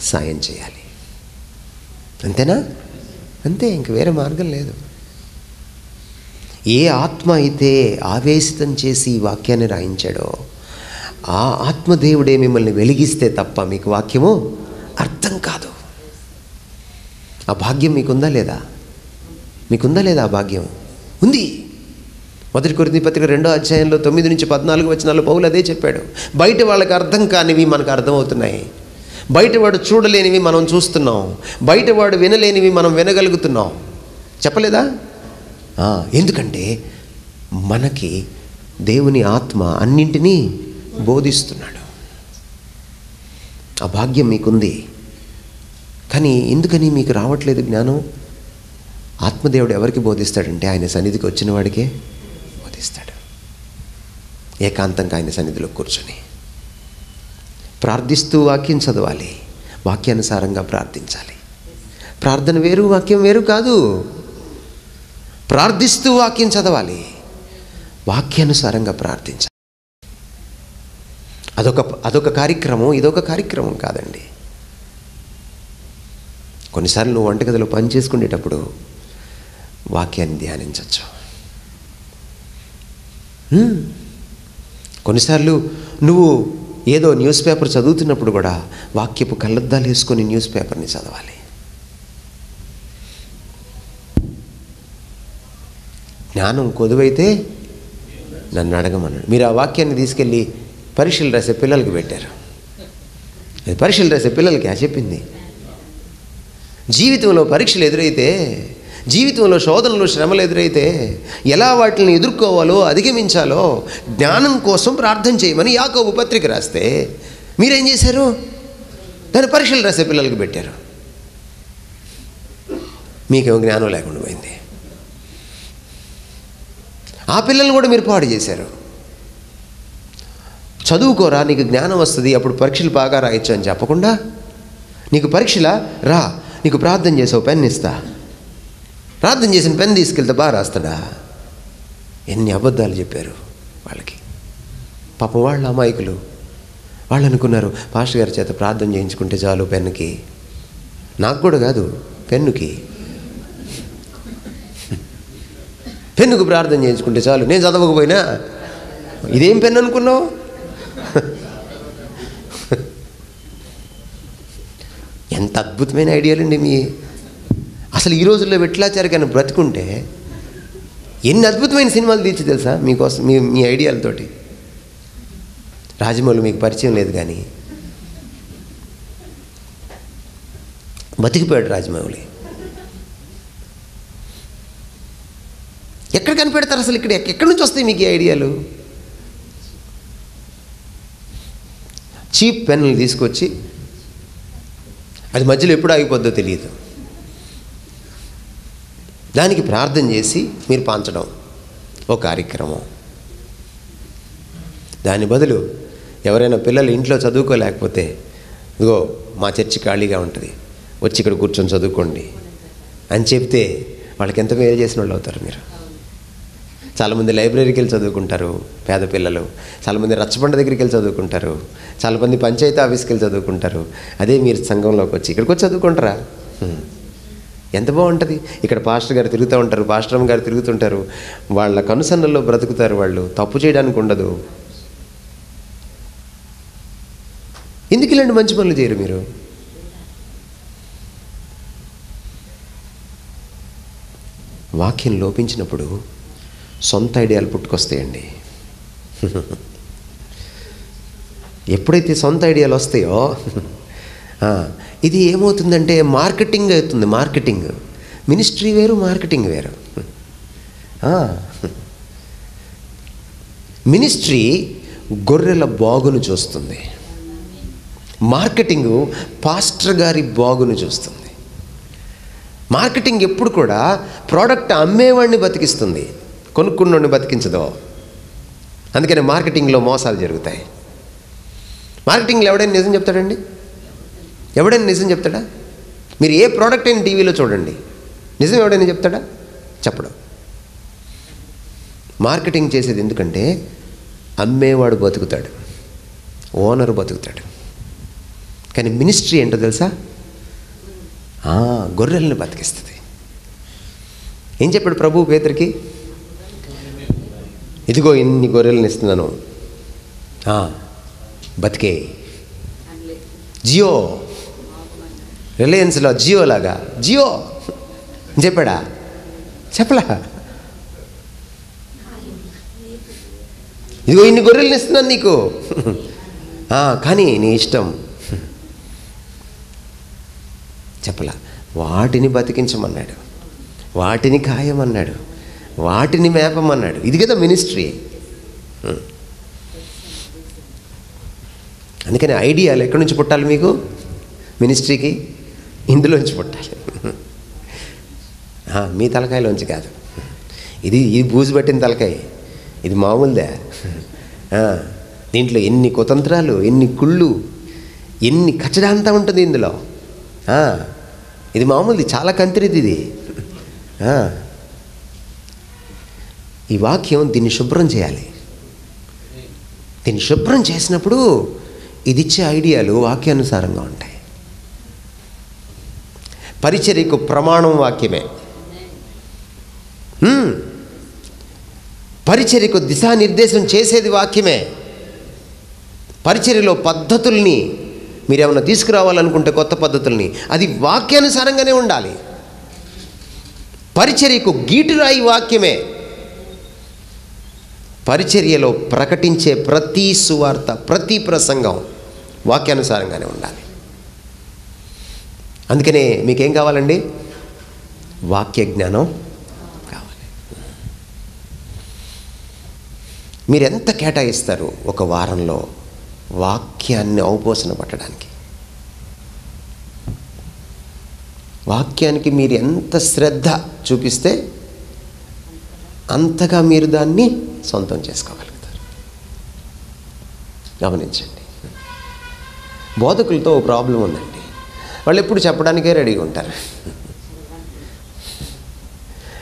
సాయం చేయాలి. అంతేనా? అంతే, ఇంక వేరే మార్గం లేదు. ఏ ఆత్మ అయితే ఆవేశితం చేసి ఈ వాక్యాన్ని రాయించాడో ఆ ఆత్మదేవుడే మిమ్మల్ని వెలిగిస్తే తప్ప మీకు వాక్యము అర్థం కాదు. ఆ భాగ్యం మీకుందా లేదా? మీకుందా లేదా ఆ భాగ్యం? ఉంది. 1 కొరింథీ పత్రిక 2వ అధ్యాయంలో 9 నుంచి 14 వచనాల్లో పౌలు అదే చెప్పాడు. బయట వాళ్ళకి అర్థం కానివి మనకు అర్థమవుతున్నాయి, బయటవాడు చూడలేనివి మనం చూస్తున్నాం, బయటవాడు వినలేనివి మనం వినగలుగుతున్నాం. చెప్పలేదా? ఎందుకంటే మనకి దేవుని ఆత్మ అన్నింటినీ బోధిస్తున్నాడు. ఆ భాగ్యం మీకుంది. కానీ ఎందుకని మీకు రావట్లేదు జ్ఞానం? ఆత్మదేవుడు ఎవరికి బోధిస్తాడంటే ఆయన సన్నిధికి వచ్చిన వాడికే బోధిస్తాడు. ఏకాంతంగా ఆయన సన్నిధిలో కూర్చొని ప్రార్థిస్తూ వాక్యం చదవాలి, వాక్యానుసారంగా ప్రార్థించాలి. ప్రార్థన వేరు, వాక్యం వేరు కాదు. ప్రార్థిస్తూ వాక్యం చదవాలి, వాక్యానుసారంగా ప్రార్థించాలి. అదొక కార్యక్రమం, ఇదొక కార్యక్రమం కాదండి. కొన్నిసార్లు నువ్వు వంటగదిలో పని చేసుకునేటప్పుడు వాక్యాన్ని ధ్యానించవచ్చు. కొన్నిసార్లు నువ్వు ఏదో న్యూస్ పేపర్ చదువుతున్నప్పుడు కూడా వాక్యపు కళ్ళద్దాలు వేసుకొని న్యూస్ పేపర్ని చదవాలి. జ్ఞానం కొదువైతే నన్ను అడగమన్నాడు. మీరు ఆ వాక్యాన్ని తీసుకెళ్ళి పరీక్షలు రాసే పిల్లలకి పెట్టారు. అది పరీక్షలు రాసే పిల్లలకి చెప్పింది. జీవితంలో పరీక్షలు ఎదురైతే, జీవితంలో శోధనలు, శ్రమలు ఎదురైతే ఎలా వాటిని ఎదుర్కోవాలో, అధిగమించాలో జ్ఞానం కోసం ప్రార్థన చేయమని యాకోబు పత్రిక రాస్తే మీరేం చేశారు? దాన్ని పరీక్షలు రాసే పిల్లలకి పెట్టారు. మీకేమో జ్ఞానం లేకుండా పోయింది. ఆ పిల్లల్ని కూడా మీరు పాడు చేశారు. చదువుకోరా, నీకు జ్ఞానం వస్తుంది, అప్పుడు పరీక్షలు బాగా రాయొచ్చు అని చెప్పకుండా, నీకు పరీక్షలా రా, నీకు ప్రార్థన చేసావు, పెన్ ఇస్తా, ప్రార్థన చేసిన పెన్ తీసుకెళ్తే బాగా రాస్తాడా? ఎన్ని అబద్ధాలు చెప్పారు వాళ్ళకి. పాపం వాళ్ళ అమాయకులు. వాళ్ళు అనుకున్నారు పాస్టర్ గారి చేత ప్రార్థన చేయించుకుంటే చాలు పెన్నుకి. నాకు కూడా కాదు, పెన్నుకి, పెన్నుకు ప్రార్థన చేయించుకుంటే చాలు, నేను చదవకపోయినా. ఇదేం పెన్ను అనుకున్నావు? ఎంత అద్భుతమైన ఐడియాలండి మీ. అసలు ఈ రోజుల్లో విఠలాచార్య గారిని బ్రతుకుంటే ఎన్ని అద్భుతమైన సినిమాలు తీర్చి తెలుసా మీకోసం, మీ ఐడియాలతోటి. రాజమౌళి మీకు పరిచయం లేదు, కానీ బతికిపోయాడు రాజమౌళి. ఎక్కడ కనిపెడతారు అసలు? ఇక్కడ ఎక్కడి నుంచి వస్తాయి మీకు ఈ ఐడియాలు? చీప్ పెన్నులు తీసుకొచ్చి, అది మధ్యలో ఎప్పుడు ఆగిపోద్దో తెలియదు, దానికి ప్రార్థన చేసి మీరు పాంచడం ఒక కార్యక్రమం. దాని బదులు ఎవరైనా పిల్లలు ఇంట్లో చదువుకోలేకపోతే, ఇదిగో మా చర్చి ఖాళీగా ఉంటుంది, వచ్చి ఇక్కడ కూర్చొని చదువుకోండి అని చెప్తే వాళ్ళకి ఎంత మేలు చేసిన వాళ్ళు అవుతారు మీరు. చాలామంది లైబ్రరీకి వెళ్ళి చదువుకుంటారు పేద పిల్లలు, చాలామంది రచ్చబండ దగ్గరికి వెళ్ళి చదువుకుంటారు, చాలామంది పంచాయతీ ఆఫీస్కి వెళ్ళి చదువుకుంటారు. అదే మీరు సంఘంలోకి వచ్చి ఇక్కడికి వచ్చి చదువుకుంటారా? ఎంత బాగుంటుంది. ఇక్కడ పాస్టర్ గారు తిరుగుతూ ఉంటారు, పాస్టర్ గారు తిరుగుతుంటారు, వాళ్ళ కనుసన్నల్లో బ్రతుకుతారు. వాళ్ళు తప్పు చేయడానికి ఉండదు. ఎందుకు ఇలాంటి మంచి పనులు చేయరు మీరు? వాక్యం లోపించినప్పుడు సొంత ఐడియాలు పుట్టుకొస్తాయండి. ఎప్పుడైతే సొంత ఐడియాలు వస్తాయో ఇది ఏమవుతుందంటే మార్కెటింగ్ అవుతుంది. మార్కెటింగ్, మినిస్ట్రీ వేరు, మార్కెటింగ్ వేరు. మినిస్ట్రీ గొర్రెల బాగును చూస్తుంది, మార్కెటింగ్ పాస్టర్ గారి బాగును చూస్తుంది. మార్కెటింగ్ ఎప్పుడు కూడా ప్రోడక్ట్ అమ్మేవాడిని బతికిస్తుంది, కొనుక్కున్నోడిని బతికించదు. అందుకని మార్కెటింగ్లో మోసాలు జరుగుతాయి. మార్కెటింగ్లో ఎవడైనా నిజం చెప్తాడండి? ఎవడైనా నిజం చెప్తాడా? మీరు ఏ ప్రోడక్ట్ అయినా టీవీలో చూడండి, నిజం ఎవడైనా చెప్తాడా? చెప్పడం. మార్కెటింగ్ చేసేది ఎందుకంటే అమ్మేవాడు బతుకుతాడు, ఓనర్ బతుకుతాడు. కానీ మినిస్ట్రీ ఏంటో తెలుసా? గొర్రెల్ని బతికిస్తుంది. ఏం చెప్పాడు ప్రభు పేతురుకి? ఇదిగో ఇన్ని గొర్రెలను ఇస్తున్నాను, బతికే. జియో, రిలయన్స్లో జియో లాగా జియో చెప్పాడా? చెప్పలా. ఇదిగో ఇన్ని గొర్రెలను ఇస్తున్నాను నీకు, కానీ నీ ఇష్టం చెప్పలా. వాటిని బతికించమన్నాడు, వాటిని కాయమన్నాడు, వాటిని మేపమన్నాడు. ఇది కదా మినిస్ట్రీ. అందుకని ఐడియాలు ఎక్కడి నుంచి పుట్టాలి మీకు? మినిస్ట్రీకి ఇందులోంచి పుట్టాలి, మీ తలకాయలోంచి కాదు. ఇది బూజు పట్టిన తలకాయ, ఇది మామూలుదే. దీంట్లో ఎన్ని కుతంత్రాలు, ఎన్ని కుళ్ళు, ఎన్ని కచ్చడా అంతా ఉంటుంది ఇందులో. ఇది మామూలుది, చాలా కంతిరిది ఇది. ఈ వాక్యం దీన్ని శుభ్రం చేయాలి. దీన్ని శుభ్రం చేసినప్పుడు ఇది ఇచ్చే ఐడియాలు వాక్యానుసారంగా ఉంటాయి. పరిచర్యకు ప్రమాణం వాక్యమే. పరిచర్యకు దిశానిర్దేశం చేసేది వాక్యమే. పరిచర్యలో పద్ధతుల్ని మీరేమన్నా తీసుకురావాలనుకుంటే కొత్త పద్ధతుల్ని, అది వాక్యానుసారంగానే ఉండాలి. పరిచర్యకు గీటురాయి వాక్యమే. పరిచర్యలో ప్రకటించే ప్రతి సువార్త, ప్రతి ప్రసంగం వాక్యానుసారంగానే ఉండాలి. అందుకనే మీకేం కావాలండి? వాక్య జ్ఞానం కావాలి. మీరు ఎంత కేటాయిస్తారు ఒక వారంలో వాక్యాన్ని ఔపోసన పట్టడానికి? వాక్యానికి మీరు ఎంత శ్రద్ధ చూపిస్తే అంతగా మీరు దాన్ని సొంతం చేసుకోగలుగుతారు. గమనించండి. బోధకులతో ప్రాబ్లం ఉందండి. వాళ్ళు ఎప్పుడు చెప్పడానికే రెడీగా ఉంటారు.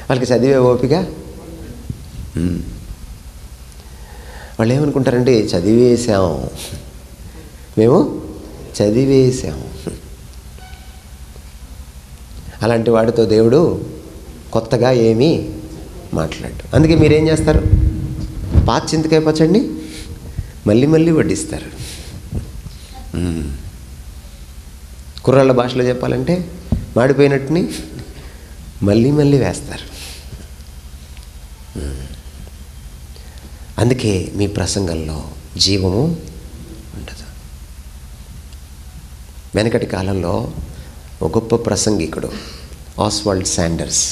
వాళ్ళకి చదివే ఓపిక. వాళ్ళు ఏమనుకుంటారంటే చదివేశాం, మేము చదివేశాం. అలాంటి వాడితో దేవుడు కొత్తగా ఏమీ మాట్లాడు. అందుకే మీరేం చేస్తారు? పాత చింతకాయ పచ్చడిని మళ్ళీ మళ్ళీ వడ్డిస్తారు. కుర్రాళ్ళ భాషలో చెప్పాలంటే మాడిపోయినట్టుని మళ్ళీ మళ్ళీ వేస్తారు. అందుకే మీ ప్రసంగంలో జీవము ఉండదు. వెనకటి కాలంలో ఒక గొప్ప ప్రసంగికుడు ఆస్వాల్డ్ శాండర్స్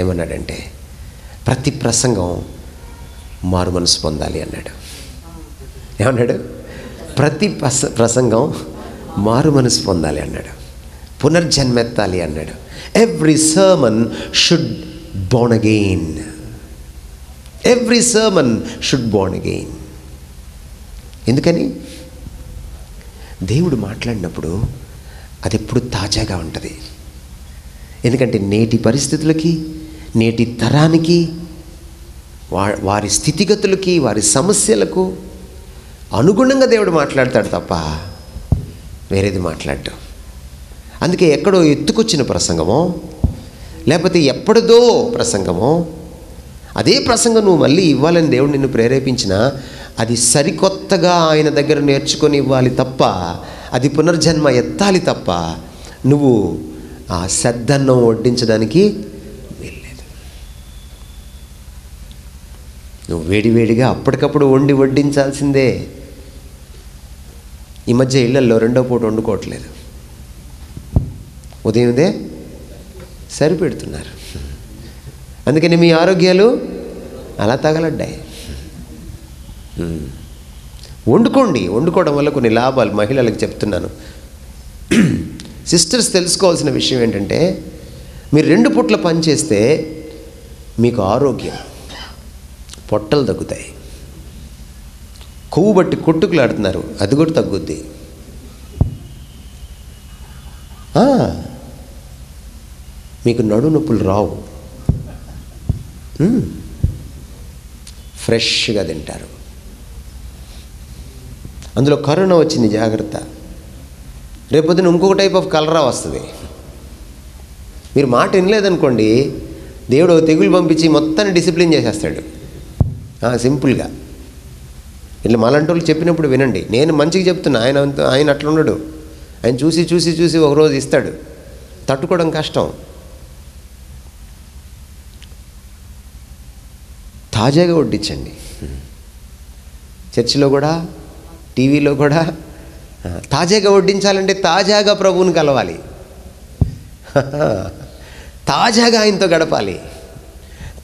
ఏమన్నాడంటే, ప్రతి ప్రసంగం మారు మనసు పొందాలి అన్నాడు. ఏమన్నాడు? ప్రతి ప్రసంగం మారు మనసు పొందాలి అన్నాడు, పునర్జన్మెత్తాలి అన్నాడు. Every sermon should Born again. Every sermon should Born again. ఎందుకని? దేవుడు మాట్లాడినప్పుడు అది ఎప్పుడు తాజాగా ఉంటుంది. ఎందుకంటే నేటి పరిస్థితులకి, నేటి తరానికి, వారి స్థితిగతులకి, వారి సమస్యలకు అనుగుణంగా దేవుడు మాట్లాడతాడు తప్ప వేరేది మాట్లాడ్డు. అందుకే ఎక్కడో ఎత్తుకొచ్చిన ప్రసంగమో లేకపోతే ఎప్పటిదో ప్రసంగమో అదే ప్రసంగం నువ్వు మళ్ళీ ఇవ్వాలని దేవుడు నిన్ను ప్రేరేపించినా అది సరికొత్తగా ఆయన దగ్గర నేర్చుకొని ఇవ్వాలి తప్ప, అది పునర్జన్మ ఎత్తాలి తప్ప నువ్వు ఆ సద్దన్నం వడ్డించడానికి వెళ్ళలేదు. నువ్వు వేడివేడిగా అప్పటికప్పుడు వండి వడ్డించాల్సిందే. ఈ మధ్య ఇళ్లల్లో రెండో పూట వండుకోవట్లేదు, ఉదయందే సరిపెడుతున్నారు. అందుకని మీ ఆరోగ్యాలు అలా తగలడ్డాయి. వండుకోండి. వండుకోవడం వల్ల కొన్ని లాభాలు మహిళలకు చెప్తున్నాను. సిస్టర్స్ తెలుసుకోవాల్సిన విషయం ఏంటంటే, మీరు 2 పూట్ల పని చేస్తే మీకు ఆరోగ్యం, పొట్టలు తగ్గుతాయి. కొవ్వు బట్టి కొట్టుకులాడుతున్నారు, అది కూడా తగ్గుద్ది. మీకు నడు నొప్పులు రావు, ఫ్రెష్గా తింటారు. అందులో కరోనా వచ్చింది, జాగ్రత్త. రేపొద్దున ఇంకొక టైప్ ఆఫ్ కలరా వస్తుంది. మీరు మాట వినలేదనుకోండి, దేవుడు తెగులు పంపించి మొత్తాన్ని డిసిప్లిన్ చేసేస్తాడు సింపుల్గా. ఇట్లా మాలాంటి వాళ్ళు చెప్పినప్పుడు వినండి. నేను మంచిగా చెప్తున్నా, ఆయన అట్లా ఉండడు. ఆయన చూసి చూసి చూసి ఒకరోజు ఇస్తాడు, తట్టుకోవడం కష్టం. తాజాగా వడ్డించండి. చర్చిలో కూడా, టీవీలో కూడా తాజాగా వడ్డించాలంటే తాజాగా ప్రభువుని కలవాలి, తాజాగా ఆయనతో గడపాలి,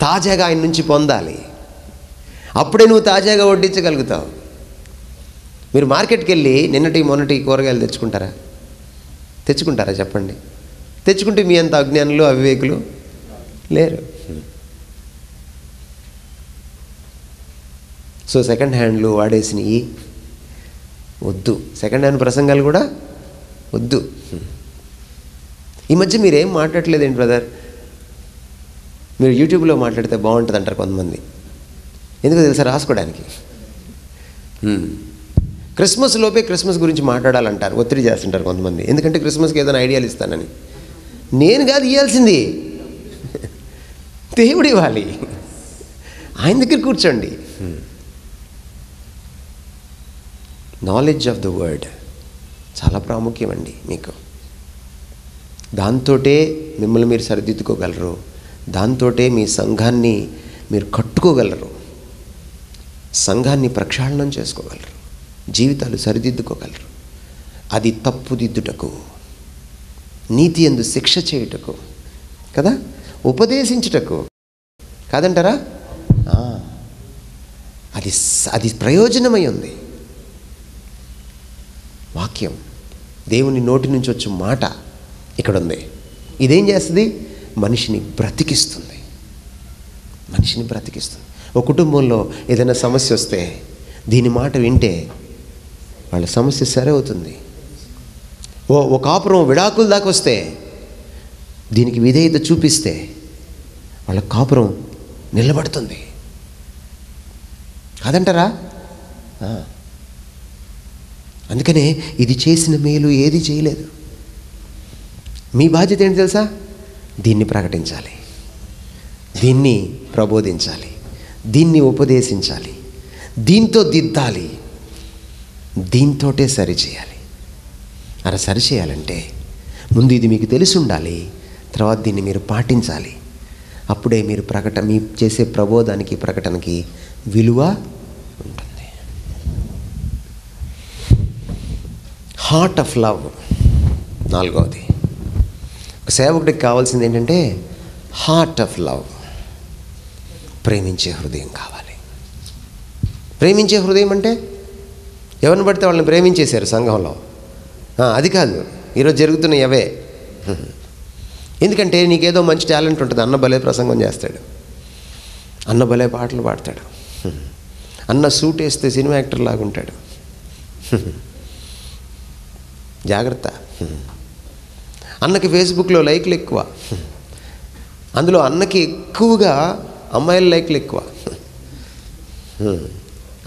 తాజాగా ఆయన నుంచి పొందాలి. అప్పుడే నువ్వు తాజాగా వడ్డించగలుగుతావు. మీరు మార్కెట్కి వెళ్ళి మొన్నటి కూరగాయలు తెచ్చుకుంటారా చెప్పండి? తెచ్చుకుంటే మీ అంత అజ్ఞానులు, అవివేకులు లేరు. సో సెకండ్ హ్యాండ్లు వాడేసినవి వద్దు, సెకండ్ హ్యాండ్ ప్రసంగాలు కూడా వద్దు. ఈ మధ్య మీరేం మాట్లాడలేదేంటి బ్రదర్? మీరు యూట్యూబ్లో మాట్లాడితే బాగుంటుంది అంటారు కొంతమంది. ఎందుకో తెలుసా? రాసుకోవడానికి. క్రిస్మస్ లోపే క్రిస్మస్ గురించి మాట్లాడాలంటారు, ఒత్తిడి చేస్తుంటారు కొంతమంది. ఎందుకంటే క్రిస్మస్కి ఏదైనా ఐడియాలు ఇస్తానని. నేను కాదు ఇవ్వాల్సింది, దేవుడు ఇవ్వాలి. ఆయన దగ్గర కూర్చోండి. నాలెడ్జ్ ఆఫ్ ద వర్డ్ చాలా ప్రాముఖ్యమండి మీకు. దాంతోటే మిమ్మల్ని మీరు సరిదిద్దుకోగలరు, దాంతోటే మీ సంఘాన్ని మీరు కట్టుకోగలరు, సంఘాన్ని ప్రక్షాళనం చేసుకోగలరు, జీవితాలు సరిదిద్దుకోగలరు. అది తప్పుదిద్దుటకు, నీతి యందు శిక్ష చేయుటకు కదా, ఉపదేశించుటకు కాదంటారా? అది ప్రయోజనమై ఉంది. వాక్యం, దేవుని నోటి నుంచి వచ్చే మాట ఇక్కడ ఉంది. ఇదేం చేస్తుంది? మనిషిని బ్రతికిస్తుంది. ఒక కుటుంబంలో ఏదైనా సమస్య వస్తే దీని మాట వింటే వాళ్ళ సమస్య సరే అవుతుంది. ఓ కాపురం విడాకుల దాకా వస్తే దీనికి విధేయత చూపిస్తే వాళ్ళ కాపురం నిలబడుతుంది. కాదంటారా? అందుకనే ఇది చేసిన మేలు ఏది చేయలేదు. మీ బాధ్యత ఏంటి తెలుసా? దీన్ని ప్రకటించాలి, దీన్ని ప్రబోధించాలి, దీన్ని ఉపదేశించాలి, దీంతో దిద్దాలి, దీంతోటే సరిచేయాలి. అలా సరిచేయాలంటే ముందు ఇది మీకు తెలిసి ఉండాలి, తర్వాత దీన్ని మీరు పాటించాలి. అప్పుడే మీరు మీ చేసే ప్రబోధానికి, ప్రకటనకి విలువ ఉంటుంది. హార్ట్ ఆఫ్ లవ్ 4వది. సేవకుడికి కావాల్సింది ఏంటంటే హార్ట్ ఆఫ్ లవ్, ప్రేమించే హృదయం కావాలి. ప్రేమించే హృదయం అంటే ఎవరిని పడితే వాళ్ళని ప్రేమించేశారు సంఘంలో. అది కాదు ఈరోజు జరుగుతున్న అవే. ఎందుకంటే నీకేదో మంచి టాలెంట్ ఉంటుంది, అన్న భలే ప్రసంగం చేస్తాడు, అన్న భలే పాటలు పాడతాడు, అన్న సూట్ వేస్తే సినిమా యాక్టర్ లాగా ఉంటాడు, జాగ్రత్త. అన్నకి ఫేస్బుక్లో లైక్లు ఎక్కువ, అందులో అన్నకి ఎక్కువగా అమ్మాయిల లైక్లు ఎక్కువ.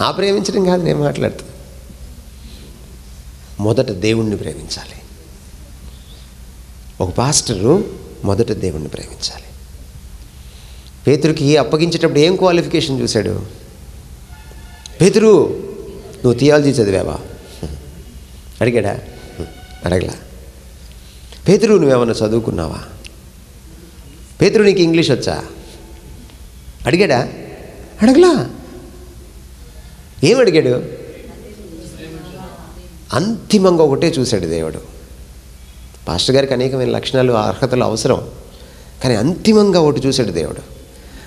ఆ ప్రేమించడం కాదు నేను మాట్లాడుతాను. మొదట దేవుణ్ణి ప్రేమించాలి. ఒక పాస్టరు మొదట దేవుణ్ణి ప్రేమించాలి. పేతురుకి అప్పగించేటప్పుడు ఏం క్వాలిఫికేషన్ చూశాడు? పేతురు నువ్వు థియాలజీ చదివావా అడిగాడా? అడగలా. పేతురు నువ్వేమన్నా చదువుకున్నావా? పేతురు నీకు ఇంగ్లీష్ వచ్చా అడిగాడా? అడగలా. ఏం అడిగాడు? అంతిమంగా ఒకటే చూశాడు దేవుడు. పాస్టర్ గారికి అనేకమైన లక్షణాలు అర్హతలు అవసరం, కానీ అంతిమంగా ఒకటి చూశాడు దేవుడు,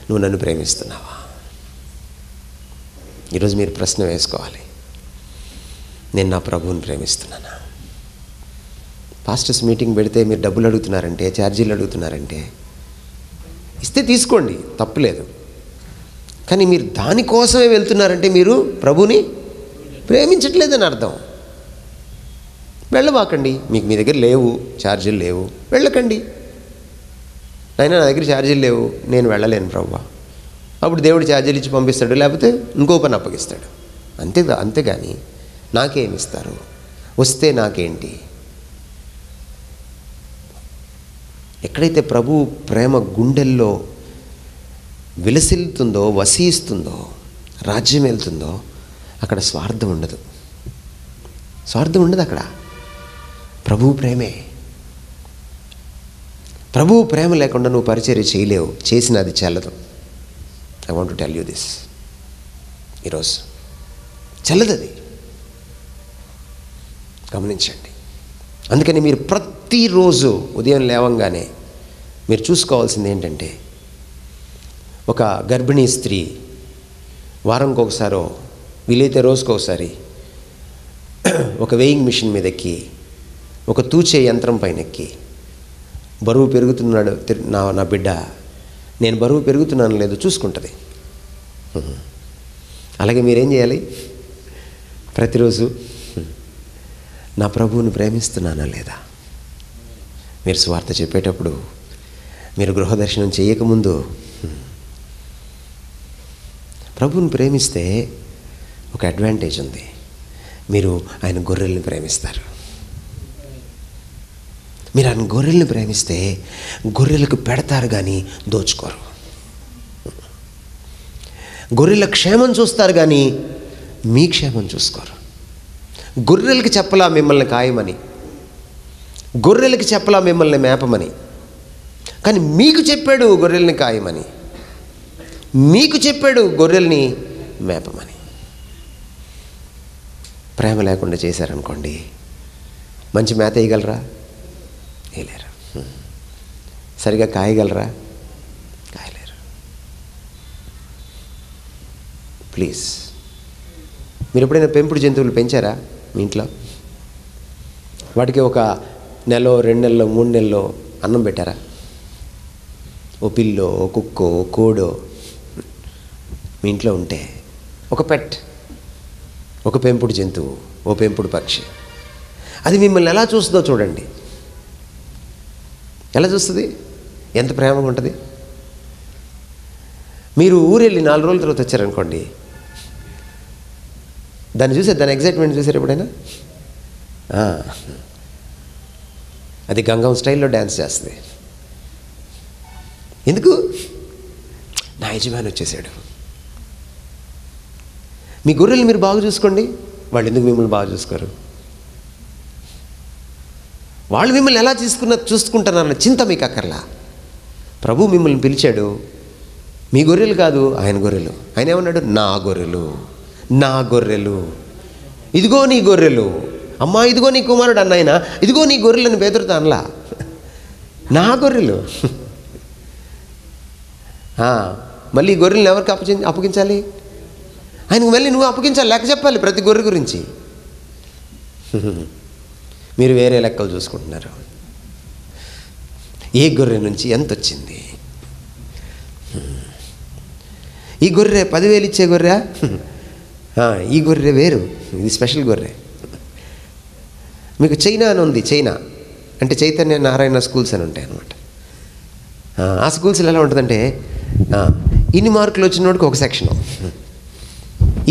నువ్వు నన్ను ప్రేమిస్తున్నావా? ఈరోజు మీరు ప్రశ్న వేసుకోవాలి, నేను నా ప్రభువుని ప్రేమిస్తున్నానా? పాస్టర్స్ మీటింగ్ పెడితే మీరు డబ్బులు అడుగుతున్నారంటే, ఛార్జీలు అడుగుతున్నారంటే ఇస్తే తీసుకోండి, తప్పులేదు. కానీ మీరు దానికోసమే వెళ్తున్నారంటే మీరు ప్రభుని ప్రేమించట్లేదని అర్థం. వెళ్ళవాకండి. మీకు మీ దగ్గర లేవు, ఛార్జీలు లేవు, వెళ్ళకండి. అయినా నా దగ్గర ఛార్జీలు లేవు, నేను వెళ్ళలేను ప్రభువా. అప్పుడు దేవుడు ఛార్జీలు ఇచ్చి పంపిస్తాడు, లేకపోతే ఇంకో పని అప్పగిస్తాడు. అంతేగాని నాకేమిస్తారు, వస్తే నాకేంటి? ఎక్కడైతే ప్రభు ప్రేమ గుండెల్లో విలసిల్లుతుందో, వసిస్తుందో, రాజ్యం వెళ్తుందో అక్కడ స్వార్థం ఉండదు. స్వార్థం ఉండదు అక్కడ. ప్రభువు ప్రేమే. ప్రభువు ప్రేమ లేకుండా నువ్వు పరిచర్య చేయలేవు, చేసిన అది చెల్లదు. I want to tell you this. ఈరోజు చెల్లదు అది, గమనించండి. అందుకని మీరు ప్రతిరోజు ఉదయం లేవంగానే మీరు చూసుకోవాల్సింది ఏంటంటే, ఒక గర్భిణీ స్త్రీ వారంకి ఒకసారో వీలైతే రోజుకొకసారి ఒక వెయింగ్ మిషన్ మీద ఎక్కి, ఒక తూచే యంత్రం పైన ఎక్కి, బరువు పెరుగుతున్నాడు నా బిడ్డ, నేను బరువు పెరుగుతున్నాను లేదో చూసుకుంటుంది. అలాగే మీరేం చేయాలి? ప్రతిరోజు నా ప్రభువుని ప్రేమిస్తున్నానా లేదా? మీరు సువార్త చెప్పేటప్పుడు, మీరు గృహదర్శనం చేయకముందు ప్రభువుని ప్రేమిస్తే ఒక అడ్వాంటేజ్ ఉంది. మీరు ఆయన గొర్రెల్ని ప్రేమిస్తారు. మీరు ఆయన గొర్రెల్ని ప్రేమిస్తే గొర్రెలకు పెడతారు కానీ దోచుకోరు. గొర్రెల క్షేమం చూస్తారు కానీ మీ క్షేమం చూసుకోరు. గొర్రెలకి చెప్పలా మిమ్మల్ని కాయమని, గొర్రెలకి చెప్పలా మిమ్మల్ని మేపమని, కానీ మీకు చెప్పాడు గొర్రెల్ని కాయమని, మీకు చెప్పాడు గొర్రెల్ని మేపమని. ప్రేమ లేకుండా చేశారనుకోండి, మంచి మేత వేయగలరా? వేయలేరు. సరిగా కాయగలరా? కాయలేరు. ప్లీజ్, మీరు ఎప్పుడైనా పెంపుడు జంతువులు పెంచారా మీ ఇంట్లో? వాటికి ఒక నెల, 2 నెలలు, 3 నెలలు అన్నం పెట్టారా? ఓ పిల్లో, ఓ కుక్కో, ఓ కోడో మీ ఇంట్లో ఉంటే, ఒక పెట్, ఒక పెంపుడు జంతువు, ఓ పెంపుడు పక్షి, అది మిమ్మల్ని ఎలా చూస్తుందో చూడండి. ఎలా చూస్తుంది? ఎంత ప్రేమగా ఉంటుంది. మీరు ఊరెళ్ళి 4 రోజుల తర్వాత వచ్చారనుకోండి, దాన్ని చూసారు, దాని ఎగ్జైట్మెంట్ చూసారు ఎప్పుడైనా? అది గంగం స్టైల్లో డ్యాన్స్ చేస్తుంది. ఎందుకు? నా యజమాని వచ్చేసాడు. మీ గొర్రెలు మీరు బాగా చూసుకోండి, వాళ్ళు ఎందుకు మిమ్మల్ని బాగా చూసుకోరు? వాళ్ళు మిమ్మల్ని ఎలా చూసుకుంటున్నారన్న చింత మీకు అక్కర్లా. ప్రభు మిమ్మల్ని పిలిచాడు, మీ గొర్రెలు కాదు, ఆయన గొర్రెలు. ఆయన ఏమన్నాడు? నా గొర్రెలు, నా గొర్రెలు, ఇదిగో నీ గొర్రెలు. అమ్మా ఇదిగో నీ కుమారుడు అన్నాయన, ఇదిగో నీ గొర్రెలను బెదురుతా అనలా. నా గొర్రెలు. మళ్ళీ ఈ గొర్రెలను ఎవరికి అప్పగించాలి? ఆయనకు మళ్ళీ నువ్వు అప్పగించాలి, లెక్క చెప్పాలి ప్రతి గొర్రె గురించి. మీరు వేరే లెక్కలు చూసుకుంటున్నారు. ఏ గొర్రె నుంచి ఎంత వచ్చింది? ఈ గొర్రె 10,000 ఇచ్చే గొర్రె, ఈ గొర్రె వేరు, ఇది స్పెషల్ గొర్రె. మీకు చైనా అని ఉంది. చైనా అంటే చైతన్య నారాయణ స్కూల్స్ అని ఉంటాయి అన్నమాట. ఆ స్కూల్స్లో ఎలా ఉంటుందంటే ఇన్ని మార్కులు వచ్చినోడికి ఒక సెక్షను,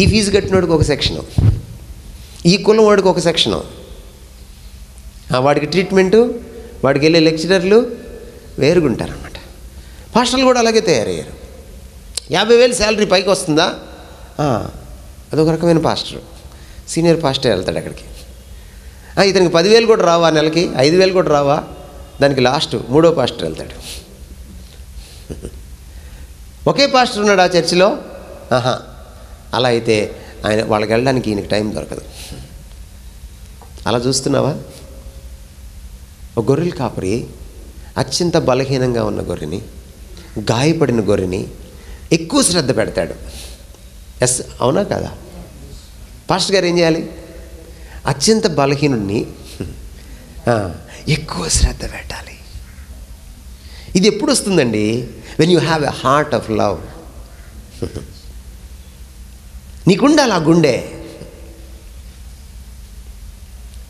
ఈ ఫీజు కట్టినోడికి ఒక సెక్షను, ఈ కులం వాడికి ఒక సెక్షను, వాడికి ట్రీట్మెంటు, వాడికి వెళ్ళే లెక్చరర్లు వేరుగుంటారన్నమాట. పాస్టర్లు కూడా అలాగే తయారయ్యారు. 50,000 శాలరీ పైకి వస్తుందా, అదొక రకమైన పాస్టర్. సీనియర్ పాస్టర్ వెళ్తాడు అక్కడికి. ఇతనికి 10,000 కూడా రావా, నెలకి 5,000 కూడా రావా, దానికి లాస్ట్ 3వ పాస్టర్ వెళ్తాడు. ఒకే పాస్టర్ ఉన్నాడు ఆ చర్చిలో. అలా అయితే వాళ్ళకి వెళ్ళడానికి ఈయనకి టైం దొరకదు. అలా చూస్తున్నావా? ఒక గొర్రెల కాపరి అత్యంత బలహీనంగా ఉన్న గొర్రెని, గాయపడిన గొర్రెని ఎక్కువ శ్రద్ధ పెడతాడు. ఎస్, అవునా కదా? పాస్టర్ గారు ఏం చేయాలి? అత్యంత బలహీనుడిని ఎక్కువ శ్రద్ధ పెట్టాలి. ఇది ఎప్పుడు వస్తుందండి? When you have a heart of love. నీకుండాలి ఆ గుండె.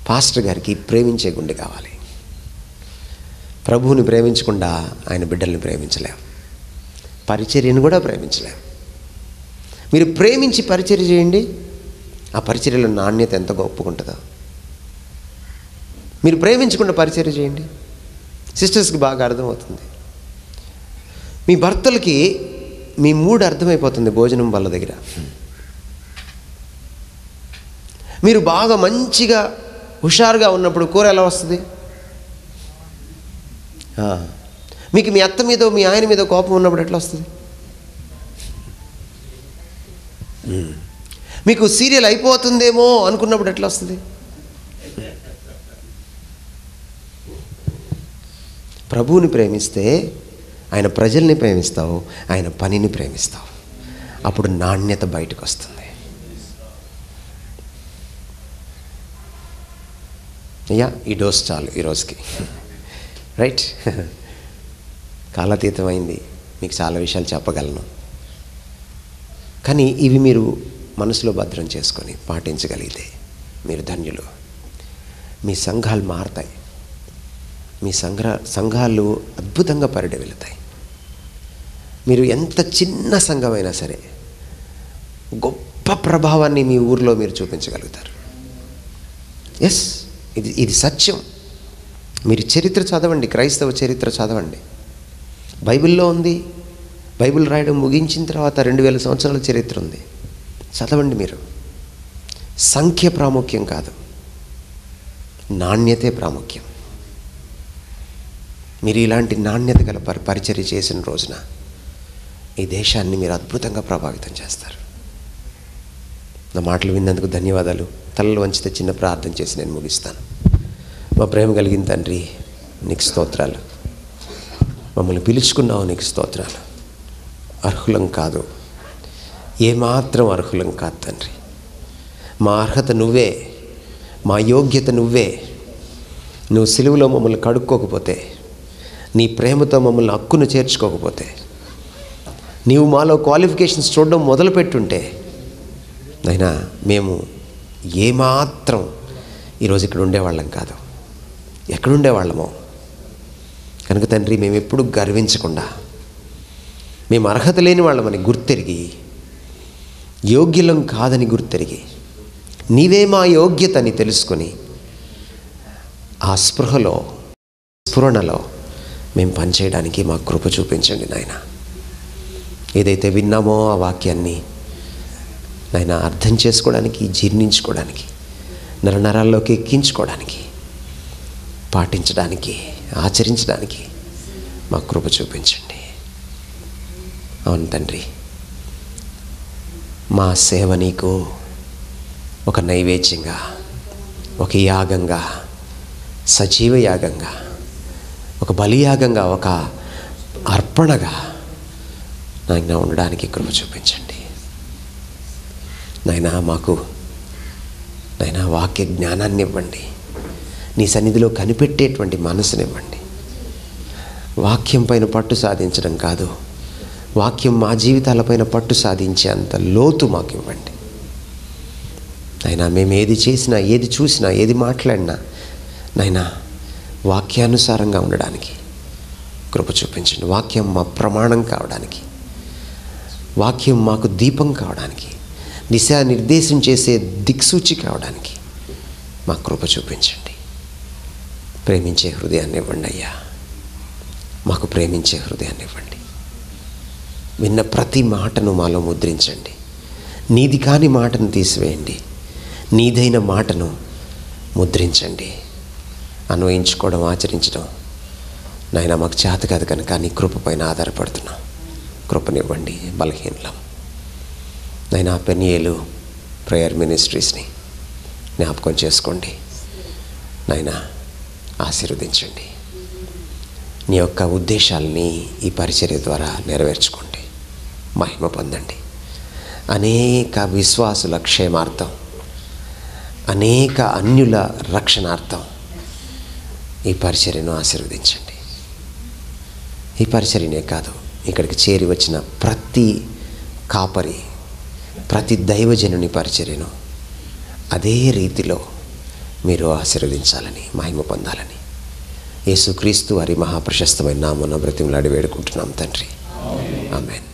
పాస్టర్ గారికి ప్రేమించే గుండె కావాలి. ప్రభువుని ప్రేమించకుండా ఆయన బిడ్డల్ని ప్రేమించలేం, పరిచర్యను కూడా ప్రేమించలేం. మీరు ప్రేమించి పరిచర్య చేయండి, ఆ పరిచర్యలో నాణ్యత ఎంత గొప్పగుంటుందో. మీరు ప్రేమించకుండా పరిచర్య చేయండి, సిస్టర్స్కి బాగా అర్థమవుతుంది. మీ భర్తలకి మీ మూడు అర్థమైపోతుంది భోజనం వల్ల దగ్గర. మీరు బాగా మంచిగా హుషారుగా ఉన్నప్పుడు కూర ఎలా వస్తుంది? మీకు మీ అత్త మీద మీ ఆయన మీద కోపం ఉన్నప్పుడు ఎట్లా వస్తుంది? మీకు సీరియల్ అయిపోతుందేమో అనుకున్నప్పుడు ఎట్లా వస్తుంది? ప్రభువుని ప్రేమిస్తే ఆయన ప్రజల్ని ప్రేమిస్తావు, ఆయన పనిని ప్రేమిస్తావు, అప్పుడు నాణ్యత బయటకు వస్తుంది. అయ్యా, ఈ డోస్ చాలు ఈరోజుకి, రైట్? కాలాతీతమైంది, మీకు చాలా విషయాలు చెప్పగలను. కానీ ఇవి మీరు మనసులో భద్రం చేసుకొని పాటించగలిగితే మీరు ధన్యులు. మీ సంఘాలు మారతాయి, మీ సంఘాలు అద్భుతంగా పరిడి వెళతాయి. మీరు ఎంత చిన్న సంఘమైనా సరే గొప్ప ప్రభావాన్ని మీ ఊరిలో మీరు చూపించగలుగుతారు. ఎస్, ఇది సత్యం. మీరు చరిత్ర చదవండి, క్రైస్తవ చరిత్ర చదవండి, బైబిల్లో ఉంది. బైబిల్ రాయడం ముగించిన తర్వాత 2000 సంవత్సరాల చరిత్ర ఉంది, చదవండి. మీరు సంఖ్య ప్రాముఖ్యం కాదు, నాణ్యతే ప్రాముఖ్యం. మీరు ఇలాంటి నాణ్యత గల పరిచర్య చేసిన రోజున ఈ దేశాన్ని మీరు అద్భుతంగా ప్రభావితం చేస్తారు. నా మాటలు విన్నందుకు ధన్యవాదాలు. తలలు వంచితే చిన్న ప్రార్థన చేసి నేను ముగిస్తాను. మా ప్రేమ కలిగిన తండ్రి, నీకు స్తోత్రాలు. మమ్మల్ని పిలుచుకున్నావు, నీకు స్తోత్రాలు. అర్హులం కాదు, ఏమాత్రం అర్హులం కాదు తండ్రి. మా అర్హత నువ్వే, మా యోగ్యత నువ్వే. నువ్వు సిలువలో మమ్మల్ని కడుక్కోకపోతే, నీ ప్రేమతో మమ్మల్ని హక్కును చేర్చుకోకపోతే, నీవు మాలో క్వాలిఫికేషన్స్ చూడడం మొదలుపెట్టుంటే అయినా మేము ఏమాత్రం ఈరోజు ఇక్కడ ఉండేవాళ్ళం కాదు, ఎక్కడుండేవాళ్ళమో. కనుక తండ్రి, మేము ఎప్పుడు గర్వించకుండా, మేము అర్హత లేని వాళ్ళమని గుర్తెరిగి, యోగ్యులం కాదని గుర్తెరిగి, నీవే మా యోగ్యత అని తెలుసుకొని, ఆ స్ఫురణలో మేము పనిచేయడానికి మా కృప చూపించండి నాయన. ఏదైతే విన్నామో ఆ వాక్యాన్ని నాయన అర్థం చేసుకోవడానికి, జీర్ణించుకోవడానికి, నరనరాల్లోకి ఎక్కించుకోవడానికి, పాటించడానికి, ఆచరించడానికి మా కృప చూపించండి. అవును తండ్రి, మా సేవ నీకు ఒక నైవేద్యంగా, ఒక యాగంగా, సజీవ యాగంగా ఒక బలియాగంగా, ఒక అర్పణగా నాయన ఉండడానికి కృప చూపించండి. నాయన మాకు నాయన వాక్య జ్ఞానాన్ని ఇవ్వండి. నీ సన్నిధిలో కనిపెట్టేటువంటి మనసునివ్వండి. వాక్యం పైన పట్టు సాధించడం కాదు, వాక్యం మా జీవితాలపైన పట్టు సాధించే అంత లోతు మాకు ఇవ్వండి. నాయన మేము ఏది చేసినా, ఏది చూసినా, ఏది మాట్లాడినా నాయన వాక్యానుసారంగా ఉండడానికి కృప చూపించండి. వాక్యం మా ప్రమాణం కావడానికి, వాక్యం మాకు దీపం కావడానికి, దిశానిర్దేశం చేసే దిక్సూచి కావడానికి మాకు కృప చూపించండి. ప్రేమించే హృదయాన్ని ఇవ్వండి అయ్యా, మాకు ప్రేమించే హృదయాన్ని ఇవ్వండి. విన్న ప్రతి మాటను మాలో ముద్రించండి. నీది కాని మాటను తీసివేయండి, నీదైన మాటను ముద్రించండి. అన్వయించుకోవడం, ఆచరించడం నాయన మాకు చేత కాదు కనుక నీ కృప పైన ఆధారపడుతున్నాం. కృపనివ్వండి. బలహీనలం నాయన పెనియేలు ప్రేయర్ మినిస్ట్రీస్ని జ్ఞాపకం చేసుకోండి నాయన, ఆశీర్వదించండి. నీ యొక్క ఉద్దేశాలని ఈ పరిచర్య ద్వారా నెరవేర్చుకోండి, మహిమ పొందండి. అనేక విశ్వాసుల క్షేమార్థం, అనేక అన్యుల రక్షణార్థం ఈ పరిచర్యను ఆశీర్వదించండి. ఈ పరిచర్యనే కాదు, ఇక్కడికి చేరి వచ్చిన ప్రతి కాపరి, ప్రతి దైవజనుని పరిచర్యను అదే రీతిలో మీరు ఆశీర్వదించాలని, మహిమ పొందాలని యేసుక్రీస్తు వారి మహాప్రశస్తమైన నామమున బ్రతిమలాడి వేడుకుంటున్నాం తండ్రి. ఆమేన్.